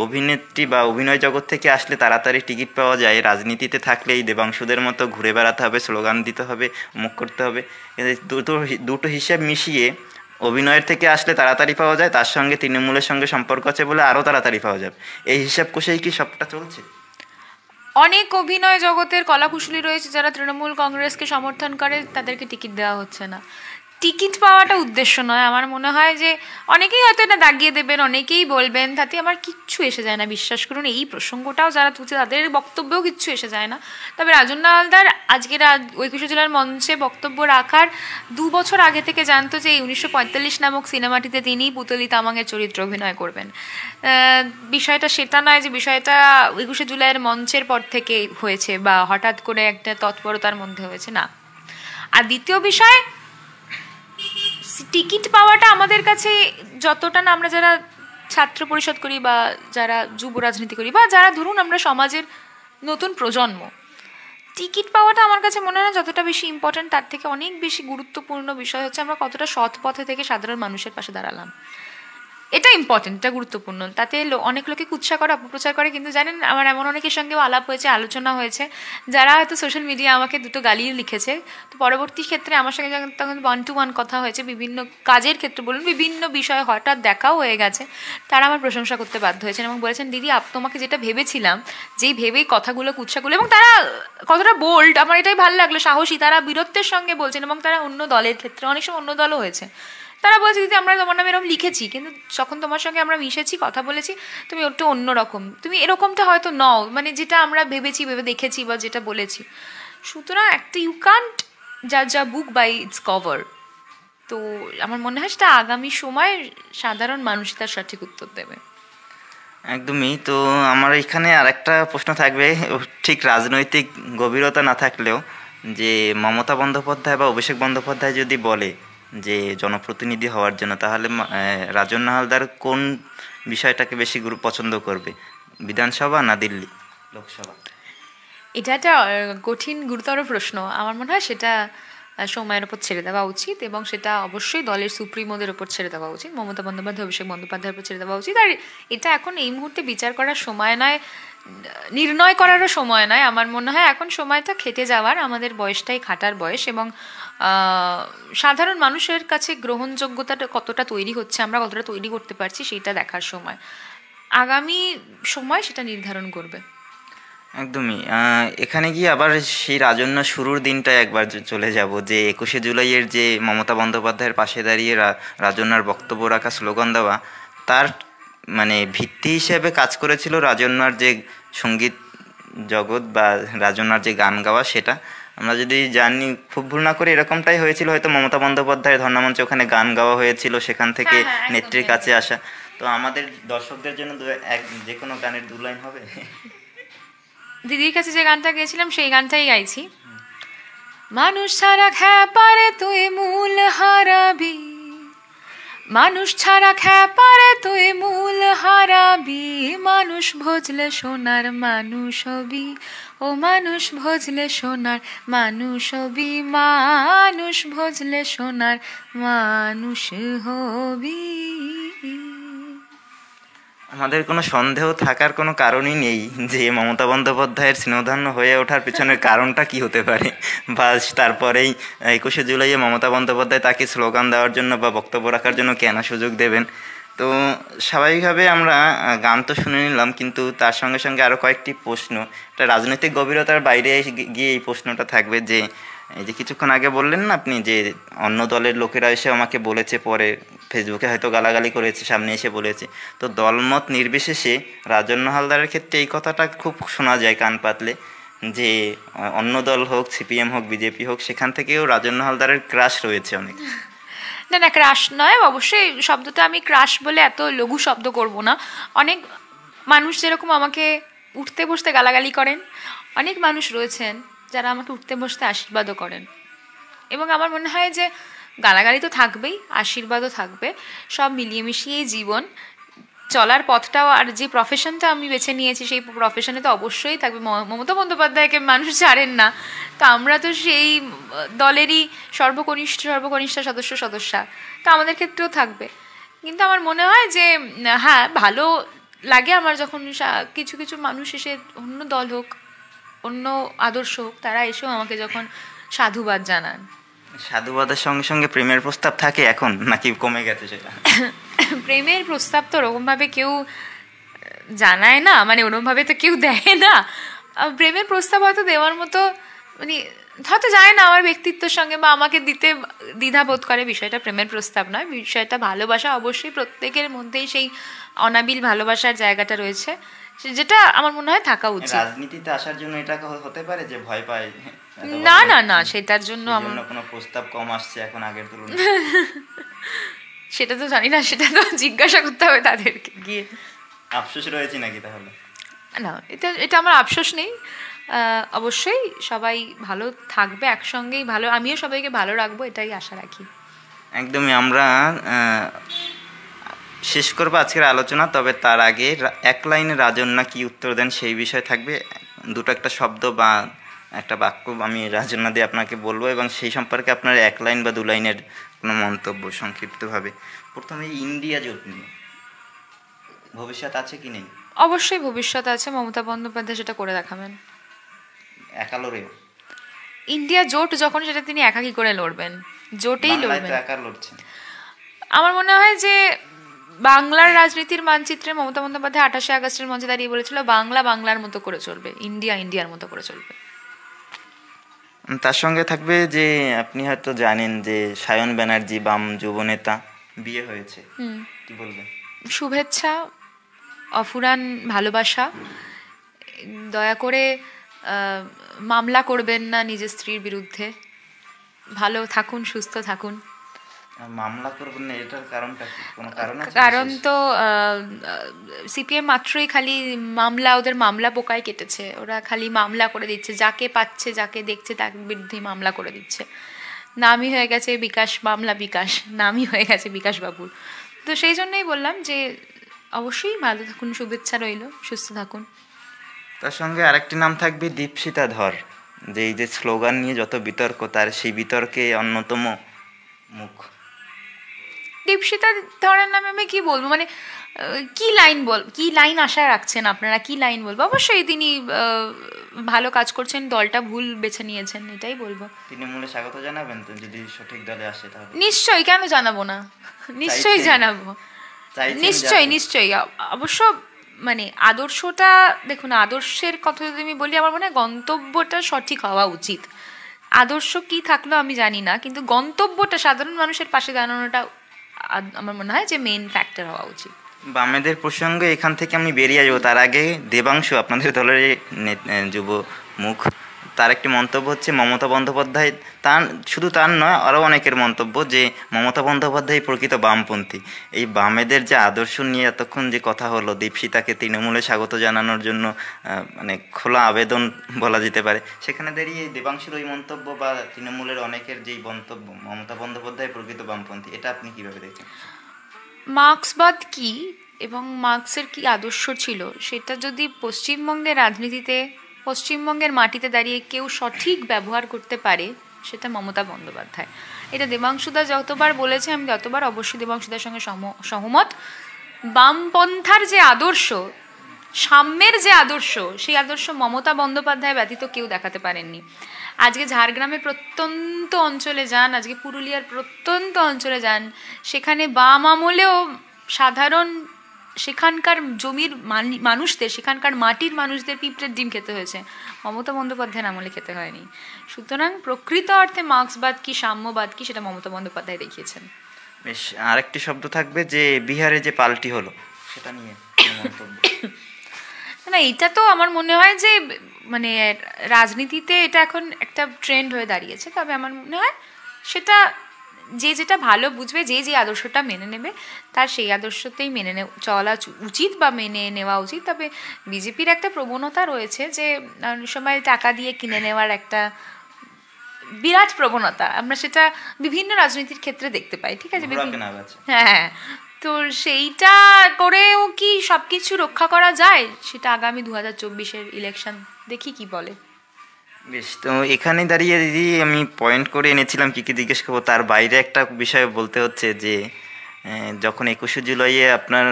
অভিনেত্রী বা অভিনয় জগৎ থেকে আসলে তাড়াতাড়ি টিকিট পাওয়া যায়, রাজনীতিতে থাকলে এই দেবাংশুদের মতো ঘুরে বেড়াতে হবে, স্লোগান দিতে হবে, মুখ করতে হবে? দুটো হিসাব মিশিয়ে অভিনয়ের থেকে আসলে তাড়াতাড়ি পাওয়া যায়, তার সঙ্গে তৃণমূলের সঙ্গে সম্পর্ক আছে বলে আরও তাড়াতাড়ি পাওয়া যাবে, এই হিসাব কষেই কি সবটা চলছে? অনেক অভিনয় জগতের কলাকুশলী রয়েছে যারা তৃণমূল কংগ্রেসকে সমর্থন করে, তাদেরকে টিকিট দেওয়া হচ্ছে না। টিকিট পাওয়াটা উদ্দেশ্য নয়। আমার মনে হয় যে অনেকেই হয়তো এটা দাগিয়ে দেবেন, অনেকেই বলবেন, তাতে আমার কিচ্ছু এসে যায় না। বিশ্বাস করুন, এই প্রসঙ্গটাও যারা তুলছে তাদের বক্তব্যেও কিচ্ছু এসে যায় না। তবে রাজন্যা হালদার আজকের 21শে জুলাইয়ের মঞ্চে বক্তব্য রাখার 2 বছর আগে থেকে জানতো যে এই 1945 নামক সিনেমাটিতে তিনি পুতলি তামাংয়ের চরিত্রে অভিনয় করবেন। বিষয়টা সেটা নয় যে বিষয়টা 21শে জুলাইয়ের মঞ্চের পর থেকে হয়েছে বা হঠাৎ করে একটা তৎপরতার মধ্যে হয়েছে, না। আর দ্বিতীয় বিষয়, টিকিট পাওয়াটা আমাদের কাছে যতটা না, আমরা যারা ছাত্র পরিষদ করি বা যারা যুব রাজনীতি করি বা যারা ধরুন আমরা সমাজের নতুন প্রজন্ম, টিকিট পাওয়াটা আমার কাছে মনে হয় না যতটা বেশি ইম্পর্ট্যান্ট, তার থেকে অনেক বেশি গুরুত্বপূর্ণ বিষয় হচ্ছে আমরা কতটা সৎ পথে থেকে সাধারণ মানুষের পাশে দাঁড়ালাম। এটা ইম্পর্টেন্ট, এটা গুরুত্বপূর্ণ। তাতে অনেক লোকে কুৎসা করে, অপপ্রচার করে, কিন্তু জানেন আমার এমন অনেকের সঙ্গেও আলাপ হয়েছে, আলোচনা হয়েছে, যারা হয়তো সোশ্যাল মিডিয়া আমাকে 2টো গালিও লিখেছে। তো পরবর্তী ক্ষেত্রে আমার সঙ্গে তখন 1-to-1 কথা হয়েছে, বিভিন্ন কাজের ক্ষেত্রে বলুন, বিভিন্ন বিষয়ে হঠাৎ দেখাও হয়ে গেছে, তারা আমার প্রশংসা করতে বাধ্য হয়েছেন এবং বলেছেন, দিদি তোমাকে যেটা ভেবেছিলাম, যেই ভেবেই কথাগুলো কুৎসাগুলো, এবং তারা কতটা বোল্ড, আমার এটাই ভালো লাগলো, সাহসী, তারা বীরত্বের সঙ্গে বলছেন, এবং তারা অন্য দলের ক্ষেত্রে, অনেক সময় অন্য দলও হয়েছে, তারা বলছে, দিদি আমরা তোমার নামে এরকম লিখেছি, কিন্তু যখন তোমার সঙ্গে আমরা মিশেছি, কথা বলেছি, তুমি একটু অন্যরকম, তুমি এরকমটা হয়তো নও, মানে যেটা আমরা ভেবে দেখেছি বা যেটা বলেছি। সুতরাং একটা ইউ কান্ট জাজ আ বুক বাই ইটস কভার। তো আমার মনে হয় সেটা আগামী সময় সাধারণ মানুষ তার সঠিক উত্তর দেবে। একদমই। তো আমার এখানে আর একটা প্রশ্ন থাকবে, ঠিক রাজনৈতিক গভীরতা না থাকলেও, যে মমতা বন্দ্যোপাধ্যায় বা অভিষেক বন্দ্যোপাধ্যায় যদি বলে যে জনপ্রতিনিধি হওয়ার জন্য, তাহলে রাজন্যা হালদার কোন বিষয়টাকে বেশি পছন্দ করবে, বিধানসভা না দিল্লি লোকসভা? এটা একটা কঠিন গুরুতর প্রশ্ন। আমার মনে হয় সেটা সময়ের ওপর ছেড়ে দেওয়া উচিত, এবং সেটা অবশ্যই দলের সুপ্রিমোদের ওপর ছেড়ে দেওয়া উচিত, মমতা বন্দ্যোপাধ্যায়, অভিষেক বন্দ্যোপাধ্যায়ের উপর ছেড়ে দেওয়া উচিত। আর এটা এখন এই মুহূর্তে বিচার করার সময় নয়, নির্ণয় করারও সময় নয়। আমার মনে হয় এখন সময়টা খেটে যাওয়ার, আমাদের বয়সটাই খাটার বয়স, এবং সাধারণ মানুষের কাছে গ্রহণযোগ্যতাটা কতটা তৈরি হচ্ছে, আমরা কতটা তৈরি করতে পারছি, সেটা দেখার সময়। আগামী সময় সেটা নির্ধারণ করবে। একদমই। এখানে গিয়ে আবার সেই রাজন্যা শুরুর দিনটায় একবার চলে যাব, যে 21শে জুলাইয়ের যে মমতা বন্দ্যোপাধ্যায়ের পাশে দাঁড়িয়ে রাজন্যার বক্তব্য রাখা, স্লোগান দেওয়া, তার মানে ভিত্তি হিসেবে কাজ করেছিল রাজন্যার যে সঙ্গীত জগৎ বা রাজন্যার যে গান গাওয়া, সেটা। আমরা যদি জানি, খুব ভুল না করে এরকমটাই হয়েছিল হয়তো, মমতা বন্দ্যোপাধ্যায়ের ধর্ণামঞ্চে ওখানে গান গাওয়া হয়েছিল, সেখান থেকে নেত্রীর কাছে আসা। তো আমাদের দর্শকদের জন্য যে কোনো গানের 2 লাইন হবে? দিদির কাছে যে গানটা গেয়েছিলাম সেই গানটাই গাইছি। মানুষ ছাড়া খ্যাপারে তুই মূল হারাবি, মানুষ ছাড়া খ্যাপারে তুই মূল হারাবি, মানুষ ভজলে সোনার মানুষ হবি, ও মানুষ ভজলে সোনার মানুষ হবি, মানুষ ভজলে সোনার মানুষ হবি। আমাদের কোনো সন্দেহ থাকার কোনো কারণই নেই যে মমতা বন্দ্যোপাধ্যায়ের স্নেহধন্য হয়ে ওঠার পিছনের কারণটা কি হতে পারে। বাস তারপরেই 21শে জুলাইয়ে মমতা বন্দ্যোপাধ্যায় তাকে স্লোগান দেওয়ার জন্য বা বক্তব্য রাখার জন্য কেন সুযোগ দেবেন। তো স্বাভাবিকভাবে আমরা গান তো শুনে নিলাম, কিন্তু তার সঙ্গে সঙ্গে আরও কয়েকটি প্রশ্ন, এটা রাজনৈতিক গভীরতার বাইরে গিয়ে এই প্রশ্নটা থাকবে যে এই যে কিছুক্ষণ আগে বললেন না আপনি যে অন্য দলের লোকেরা এসে আমাকে বলেছে, পরে ফেসবুকে হয়তো গালাগালি করেছে, সামনে এসে বলেছে, তো দলমত নির্বিশেষে রাজন্য হালদারের ক্ষেত্রে এই কথাটা খুব শোনা যায় কান পাতলে, যে অন্য দল হোক, সিপিএম হোক, বিজেপি হোক, সেখান থেকেও রাজন্য হালদারের ক্রাশ রয়েছে অনেক। না না, ক্রাশ নয়, অবশ্যই শব্দটা আমি ক্রাশ বলে এত লঘু শব্দ করব না। অনেক মানুষ যেরকম আমাকে উঠতে বসতে গালাগালি করেন, অনেক মানুষ রয়েছেন যারা আমাকে উঠতে বসতে আশীর্বাদও করেন। এবং আমার মনে হয় যে গালাগালি তো থাকবেই, আশীর্বাদও থাকবে, সব মিলিয়ে মিশিয়েই জীবন চলার পথটাও। আর যে প্রফেশনটা আমি বেছে নিয়েছি সেই প্রফেশনে তো অবশ্যই থাকবে। মমতা বন্দ্যোপাধ্যায়কে মানুষ ছাড়েন না, তো আমরা তো সেই দলেরই সর্বকনিষ্ঠ সদস্যা, তো আমাদের ক্ষেত্রেও থাকবে। কিন্তু আমার মনে হয় যে হ্যাঁ, ভালো লাগে আমার যখন কিছু কিছু মানুষ এসে, অন্য দল হোক, অন্য আদর্শ হোক, তারা এসেও আমাকে যখন সাধুবাদ জানান। সাধুবাদের সঙ্গে সঙ্গে প্রেমের প্রস্তাব থাকে এখন, নাকি কমে গেছে সেটা? প্রেমের প্রস্তাব তো ওরকমভাবে কেউ জানায় না, মানে ওরকমভাবে তো কেউ দেয় না। প্রেমের প্রস্তাব হয়তো দেওয়ার মতো, মানে হয়তো যায় না আমার ব্যক্তিত্বের সঙ্গে, বা আমাকে দিতে দ্বিধাবোধ করে, বিষয়টা প্রেমের প্রস্তাব নয়, বিষয়টা ভালোবাসা। অবশ্যই প্রত্যেকের মধ্যেই সেই অনাবিল ভালোবাসার জায়গাটা রয়েছে, যেটা আমার মনে হয় থাকা উচিত। রাজনীতিতে আসার জন্য এটা হতে পারে যে ভয় পায়? না না না, সেটার জন্য আমার কোনো প্রস্তাব কম আসছে এখন আগের তুলনায়? সেটা তো জানি না, সেটা তো জিজ্ঞাসা করতে হবে তাদেরকে গিয়ে। আফসোস রয়েছে নাকি তাহলে? না, এটা আমার আফসোস নেই। অবশ্যই সবাই ভালো থাকবে একসঙ্গেই, ভালো, আমিও সবাইকে ভালো রাখবো, এটাই আশা রাখি। একদমই। আমরা শেষ করবো আজকের আলোচনা, তবে তার আগে এক লাইনে রাজন্যা কি উত্তর দেন সেই বিষয় থাকবে। দুটো একটা শব্দ বা একটা বাক্য আমি রাজন্যা দিয়ে আপনাকে বলবো, এবং সেই সম্পর্কে আপনার 1 লাইন বা 2 লাইনের কোনো মন্তব্য সংক্ষিপ্তভাবে। প্রথমে ইন্ডিয়া জোট নিয়ে ভবিষ্যৎ আছে কি নেই? অবশ্যই ভবিষ্যৎ আছে, মমতা বন্দ্যোপাধ্যায় সেটা করে দেখাবেন। একা লড়েও? ইন্ডিয়া জোট যখন, সেটা তিনি একাকী করে লড়বেন, জোটেই লড়বেন। একা লড়ছেন? আমার মনে হয় যে বাংলার রাজনীতির মানচিত্রে মমতা বন্দ্যোপাধ্যায় 28শে আগস্টের মঞ্চে দাঁড়িয়ে বলেছিল, বাংলা বাংলার মতো করে চলবে, ইন্ডিয়া ইন্ডিয়ার মতো করে চলবে। তার সঙ্গে থাকবে যে আপনি হয়তো জানেন যে সায়ন ব্যানার্জি, বাম যুবনেতা, বিয়ে হয়েছে, কি বলবেন? শুভেচ্ছা, অফুরান ভালোবাসা। দয়া করে মামলা করবেন না নিজের স্ত্রীর বিরুদ্ধে। ভালো থাকুন, সুস্থ থাকুন। মামলা করবেন না, এটার কারণটা কি? কোনো কারণ আছে? কারণ তো সিপিএম মাত্রই খালি মামলা, ওদের মামলা পোকায় কেটেছে, ওরা খালি মামলা করে দিচ্ছে, যাকে পাচ্ছে, যাকে দেখছে তার বিরুদ্ধে মামলা করে দিচ্ছে। নামই হয়ে গেছে বিকাশ মামলা, বিকাশ নামই হয়ে গেছে বিকাশ বাবুর। তো সেই জন্যই বললাম যে অবশ্যই ভালো থাকুন, শুভেচ্ছা রইল, সুস্থ থাকুন। তার সঙ্গে আরেকটি নাম থাকবে দীপশিতা ধর, যে এই যে স্লোগান নিয়ে যত বিতর্ক, তার সেই বিতর্কে অন্যতম মুখ। দীপশিতা ধরের নামে আমি কি বলবো, মানে কি লাইন আশা রাখছেন আপনারা, কি লাইন বলবো? অবশ্যই তিনি ভালো কাজ করছেন, দলটা ভুল বেছে নিয়েছেন, এটাই বলবো। তিনি মূলে স্বাগত জানাবেন তো, যদি সঠিক দলে আসে তাহলে? নিশ্চয়ই, কেন জানাবো না, নিশ্চয়ই জানাবো, নিশ্চয়ই। অবশ্য মানে আদর্শটা দেখুন, আদর্শের কথা যদি আমি বলি, আমার মনে হয় গন্তব্যটা সঠিক হওয়া উচিত। আদর্শ কি থাকলো আমি জানি না, কিন্তু গন্তব্যটা, সাধারণ মানুষের পাশে দাঁড়ানোটা আমার মনে হয় যে মেইন ফ্যাক্টর হওয়া উচিত। বামেদের প্রসঙ্গে এখান থেকে আমি বেরিয়ে যাবো, তার আগে দেবাংশু, আপনাদের দলের যুব মুখ, তার একটি মন্তব্য হচ্ছে মমতা বন্দ্যোপাধ্যায়, তার শুধু তার নয় আরও অনেকের মন্তব্য যে মমতা বন্দ্যোপাধ্যায় প্রকৃত বামপন্থী। এই বামেদের যে আদর্শ নিয়ে এতক্ষণ যে কথা হলো, দীপশিতাকে তৃণমূলে স্বাগত জানানোর জন্য মানে খোলা আবেদন বলা যেতে পারে, সেখানে দাঁড়িয়ে দেবাংশুর ওই মন্তব্য বা তৃণমূলের অনেকের যেই মন্তব্য মমতা বন্দ্যোপাধ্যায় প্রকৃত বামপন্থী, এটা আপনি কীভাবে দেখেন? মার্ক্সবাদ কি এবং মার্ক্সের কি আদর্শ ছিল সেটা যদি পশ্চিমবঙ্গের রাজনীতিতে, পশ্চিমবঙ্গের মাটিতে দাঁড়িয়ে কেউ সঠিক ব্যবহার করতে পারে, সেটা মমতা বন্দ্যোপাধ্যায়। এটা দেবাংশুদা যতবার বলেছে, আমি ততবার অবশ্যই দেবাংশুদার সঙ্গে সহমত। বামপন্থার যে আদর্শ, সাম্যের যে আদর্শ, সেই আদর্শ মমতা বন্দ্যোপাধ্যায় ব্যতীত কেউ দেখাতে পারেননি। আজকে ঝাড়গ্রামের প্রত্যন্ত অঞ্চলে যান, আজকে পুরুলিয়ার প্রত্যন্ত অঞ্চলে যান, সেখানে বাম আমলেও সাধারণ সেখানকার জমির মানুষদের, সেখানকার মাটির মানুষদের পিঁপড়ের ডিম খেতে হয়েছে, মমতা বন্দ্যোপাধ্যায়ের আমলে খেতে হয়নি। সুতরাং প্রকৃত অর্থে মার্ক্সবাদ কি, সাম্যবাদ কি, সেটা মমতা বন্দ্যোপাধ্যায় দেখিয়েছেন। বেশ, আরেকটি শব্দ থাকবে যে বিহারে যে পাল্টি হলো, সেটা নিয়ে মন্তব্য? না, এটা তো আমার মনে হয় যে মানে রাজনীতিতে এটা এখন একটা ট্রেন্ড হয়ে দাঁড়িয়েছে। তবে আমার মনে হয় সেটা যে যেটা ভালো বুঝবে, যে যে আদর্শটা মেনে নেবে, তার সেই আদর্শতেই মেনে চলা উচিত বা মেনে নেওয়া উচিত। তবে বিজেপির একটা প্রবণতা রয়েছে যে অনেক সময় টাকা দিয়ে কিনে নেওয়ার একটা বিরাট প্রবণতা, আমরা সেটা বিভিন্ন রাজনীতির ক্ষেত্রে দেখতে পাই। ঠিক আছে, হ্যাঁ, তো সেইটা করেও কি সব কিছু রক্ষা করা যায়, সেটা আগামী 2024-এর ইলেকশন দেখি কি বলে। বেশ, তো এখানে দাঁড়িয়ে দিদি আমি পয়েন্ট করে এনেছিলাম কী কী জিজ্ঞেস করবো, তার বাইরে একটা বিষয় বলতে হচ্ছে যে যখন 21শে জুলাইয়ে আপনার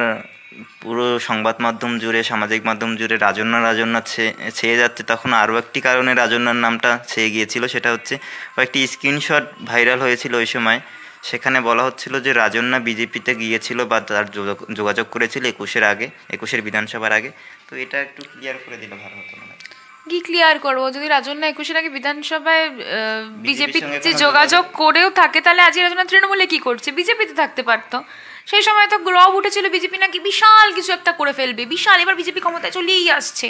পুরো সংবাদ মাধ্যম জুড়ে, সামাজিক মাধ্যম জুড়ে রাজন্যা ছেয়ে যাচ্ছে, তখন আরও একটি কারণে রাজন্যার নামটা ছেয়ে গিয়েছিল। সেটা হচ্ছে কয়েকটি স্ক্রিনশট ভাইরাল হয়েছিল ওই সময়। সেখানে বলা হচ্ছিল যে রাজন্যা বিজেপিতে গিয়েছিল বা তার যোগাযোগ করেছিল 21শে বিধানসভার আগে। তো এটা একটু ক্লিয়ার করে দিলে ভালো হতো না? কি ক্লিয়ার করবো? যদি রাজন্যা 21-এর আগে বিধানসভায় বিজেপিতে যোগাযোগ করেও থাকে, তাহলে আজ রাজন্যা তৃণমূলে কি করছে? বিজেপিতে থাকতে পারতো। সেই সময় তো রব উঠেছিল বিজেপি নাকি বিশাল কিছু একটা করে ফেলবে, বিশাল, এবার বিজেপি ক্ষমতায় চলেই আসছে।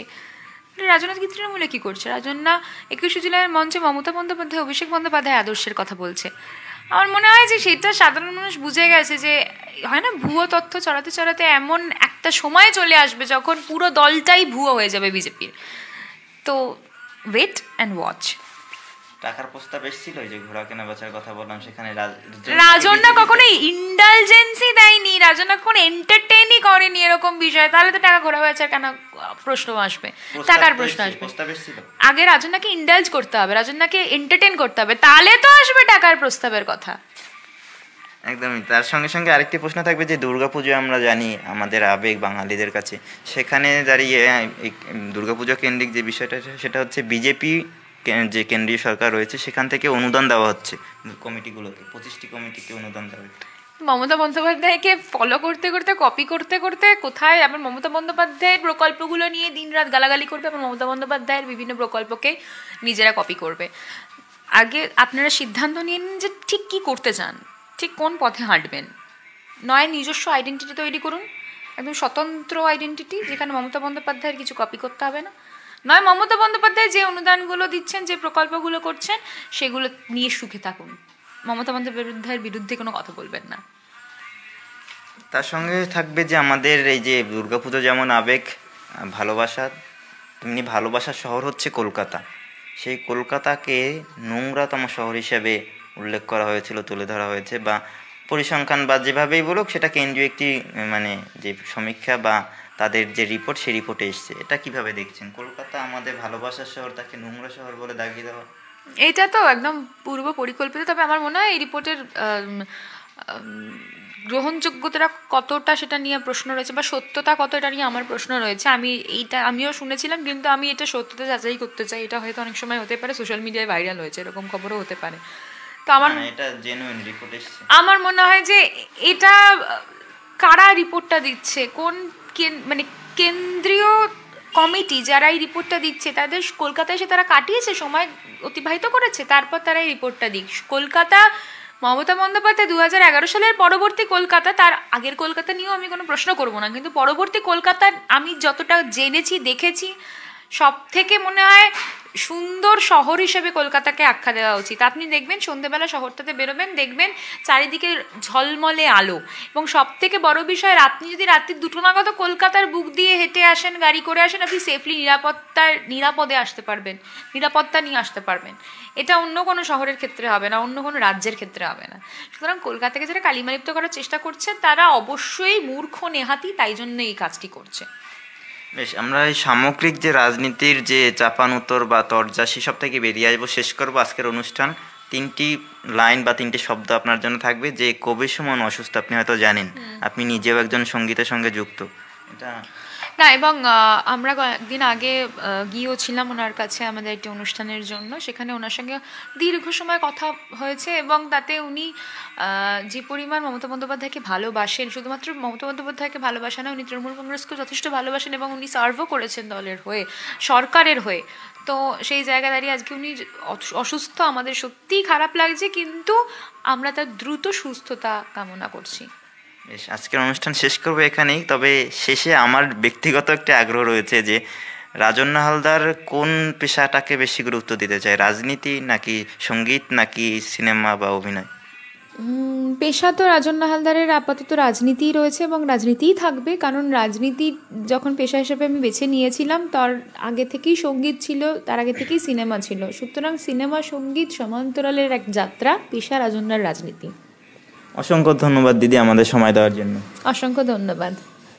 রাজন্যা কি তৃণমূলে কি করছে? রাজন্যা 21শে জুলাইয়ের মঞ্চে মমতা বন্দ্যোপাধ্যায়, অভিষেক বন্দ্যোপাধ্যায় আদর্শের কথা বলছে। আমার মনে হয় যে সেটা সাধারণ মানুষ বুঝে গেছে যে হয় না, ভুয়ো তথ্য ছড়াতে ছড়াতে এমন একটা সময় চলে আসবে যখন পুরো দলটাই ভুয়ো হয়ে যাবে বিজেপির। তো ওয়েট অ্যান্ড ওয়াচ। টাকার প্রস্তাব এসেছিল, যে ঘোড়া কেনা বেচার কথা বললাম, সেখানে রাজন্যা কখনো ইন্ডালজেন্সি দেয়নি, রাজন্যা কখনো এন্টারটেইনই করেনি এরকম বিষয়। তাহলে তো টাকা ঘোড়া বেচার কেন প্রশ্ন আসবে, টাকার প্রশ্ন আসবে? আগে রাজন্যাকে ইন্ডালজ করতে হবে, রাজন্যাকে এন্টারটেইন করতে হবে, তাহলে তো আসবে টাকার প্রস্তাবের কথা। একদমই। তার সঙ্গে সঙ্গে আরেকটি প্রশ্ন থাকবে যে দুর্গাপুজো আমরা জানি আমাদের আবেগ বাঙালিদের কাছে, সেখানে দাঁড়িয়ে দুর্গাপুজো কেন্দ্রিক যে বিষয়টা, সেটা হচ্ছে বিজেপি যে কেন্দ্রীয় সরকার রয়েছে সেখান থেকে অনুদান দেওয়া হচ্ছে কমিটিগুলোকে, 25টি কমিটিকে অনুদান দেওয়া হচ্ছে। মমতা বন্দ্যোপাধ্যায়কে ফলো করতে করতে, কপি করতে করতে কোথায় আবার মমতা বন্দ্যোপাধ্যায়ের প্রকল্পগুলো নিয়ে দিনরাত গালাগালি করবে, আবার মমতা বন্দ্যোপাধ্যায়ের বিভিন্ন প্রকল্পকে নিজেরা কপি করবে। আগে আপনারা সিদ্ধান্ত নিন যে ঠিক কী করতে চান, ঠিক কোন পথে হাঁটবেন। নয় নিজস্ব আইডেন্টিটি তৈরি করুন, একদম স্বতন্ত্র আইডেন্টিটি, যেখানে মমতা বন্দ্যোপাধ্যায়ের কিছু কপি করতে হবে না। নয় মমতা বন্দ্যোপাধ্যায় যে অনুদানগুলো দিচ্ছেন, যে প্রকল্পগুলো করছেন, সেগুলো নিয়ে সুখে থাকুন, মমতা বন্দ্যোপাধ্যায়ের বিরুদ্ধে কোনো কথা বলবেন না। তার সঙ্গে থাকবে যে আমাদের এই যে দুর্গাপুজো যেমন আবেগ ভালোবাসা, তেমনি ভালোবাসার শহর হচ্ছে কলকাতা। সেই কলকাতাকে নোংরাতম শহর হিসেবে উল্লেখ করা হয়েছিল, তুলে ধরা হয়েছে, বা পরিসংখ্যান বা যেভাবেই বলুক সেটা কেন্দ্রীয় একটি মানে যে সমীক্ষা বা তাদের যে রিপোর্ট, সেই রিপোর্টে এসছে। এটা কিভাবে দেখছেন? কলকাতা আমাদের ভালোবাসার শহর, তাকে নোংরা শহর বলে দাগিয়ে দেওয়া, এটা তো একদম পূর্ব পরিকল্পিত। তবে আমার মনে হয় এই রিপোর্টের গ্রহণযোগ্যতা কতটা সেটা নিয়ে প্রশ্ন রয়েছে, বা সত্যতা কতটা নিয়ে আমার প্রশ্ন রয়েছে। আমিও শুনেছিলাম, কিন্তু আমি এটা সত্যতা যাচাই করতে চাই। এটা হয়তো অনেক সময় হতে পারে সোশ্যাল মিডিয়ায় ভাইরাল হয়েছে, এরকম খবরও হতে পারে। তো আমার মনে হয় যে এটা কারা রিপোর্টটা দিচ্ছে, মানে কেন্দ্রীয় কমিটি যারা এই রিপোর্টটা দিচ্ছে, তাদের কলকাতায় এসে তারা কাটিয়েছে, সময় অতিবাহিত করেছে, তারপর তারা এই রিপোর্টটা দিক। কলকাতা মমতা বন্দ্যোপাধ্যায় 2011 সালের পরবর্তী কলকাতা, তার আগের কলকাতা নিয়েও আমি কোনো প্রশ্ন করব না, কিন্তু পরবর্তী কলকাতা আমি যতটা জেনেছি, দেখেছি, সব থেকে মনে হয় সুন্দর শহর হিসেবে কলকাতাকে আখ্যা দেওয়া উচিত। আপনি দেখবেন সন্ধ্যেবেলা শহরটাতে বেরোবেন, দেখবেন চারিদিকে ঝলমলে আলো, এবং সব থেকে বড় বিষয়, আপনি যদি রাত্রি 2টো নাগাদ কলকাতার বুক দিয়ে হেঁটে আসেন, গাড়ি করে আসেন, আপনি সেফলি নিরাপদে আসতে পারবেন, নিরাপত্তা নিয়ে আসতে পারবেন। এটা অন্য কোনো শহরের ক্ষেত্রে হবে না, অন্য কোনো রাজ্যের ক্ষেত্রে হবে না। সুতরাং কলকাতাকে যারা কালিমালিপ্ত করার চেষ্টা করছে তারা অবশ্যই মূর্খ নেহাতি, তাই জন্য এই কাজটি করছে। বেশ, আমরা এই সামগ্রিক যে রাজনীতির যে চাপানুতর বা তরজা সেসব থেকে বেরিয়ে আসবো, শেষ করবো আজকের অনুষ্ঠান। 3টি লাইন বা 3টি শব্দ আপনার জন্য থাকবে। যে কবি সুমন অসুস্থ, আপনি হয়তো জানেন, আপনি নিজেও একজন সঙ্গীতের সঙ্গে যুক্ত। এটা না, এবং আমরা কয়েকদিন আগে গিয়েও ছিলাম ওনার কাছে আমাদের একটি অনুষ্ঠানের জন্য, সেখানে ওনার সঙ্গে দীর্ঘ সময় কথা হয়েছে, এবং তাতে উনি যে পরিমাণ মমতা বন্দ্যোপাধ্যায়কে ভালোবাসেন, শুধুমাত্র মমতা বন্দ্যোপাধ্যায়কে ভালোবাসেন না, উনি তৃণমূল কংগ্রেসকেও যথেষ্ট ভালোবাসেন, এবং উনি সার্ভও করেছেন দলের হয়ে, সরকারের হয়ে। তো সেই জায়গা দাঁড়িয়ে আজকে উনি অসুস্থ, আমাদের সত্যিই খারাপ লাগছে, কিন্তু আমরা তার দ্রুত সুস্থতা কামনা করছি। বেশ, আজকের অনুষ্ঠান শেষ করবো এখানেই। তবে শেষে আমার ব্যক্তিগত একটা আগ্রহ রয়েছে যে রাজন্যা হালদার কোন পেশাটাকে বেশি গুরুত্ব দিতে চায়, রাজনীতি নাকি সঙ্গীত নাকি সিনেমা বা অভিনয়? পেশা তো রাজন্যা হালদারের আপাতত রাজনীতিই রয়েছে, এবং রাজনীতিই থাকবে, কারণ রাজনীতি যখন পেশা হিসেবে আমি বেছে নিয়েছিলাম তার আগে থেকেই সঙ্গীত ছিল, তার আগে থেকেই সিনেমা ছিল। সুতরাং সিনেমা সঙ্গীত সমান্তরালের এক যাত্রা, পেশা রাজন্যার রাজনীতি। অসংখ্য ধন্যবাদ দিদি আমাদের সময় দেওয়ার জন্য। অসংখ্য ধন্যবাদ।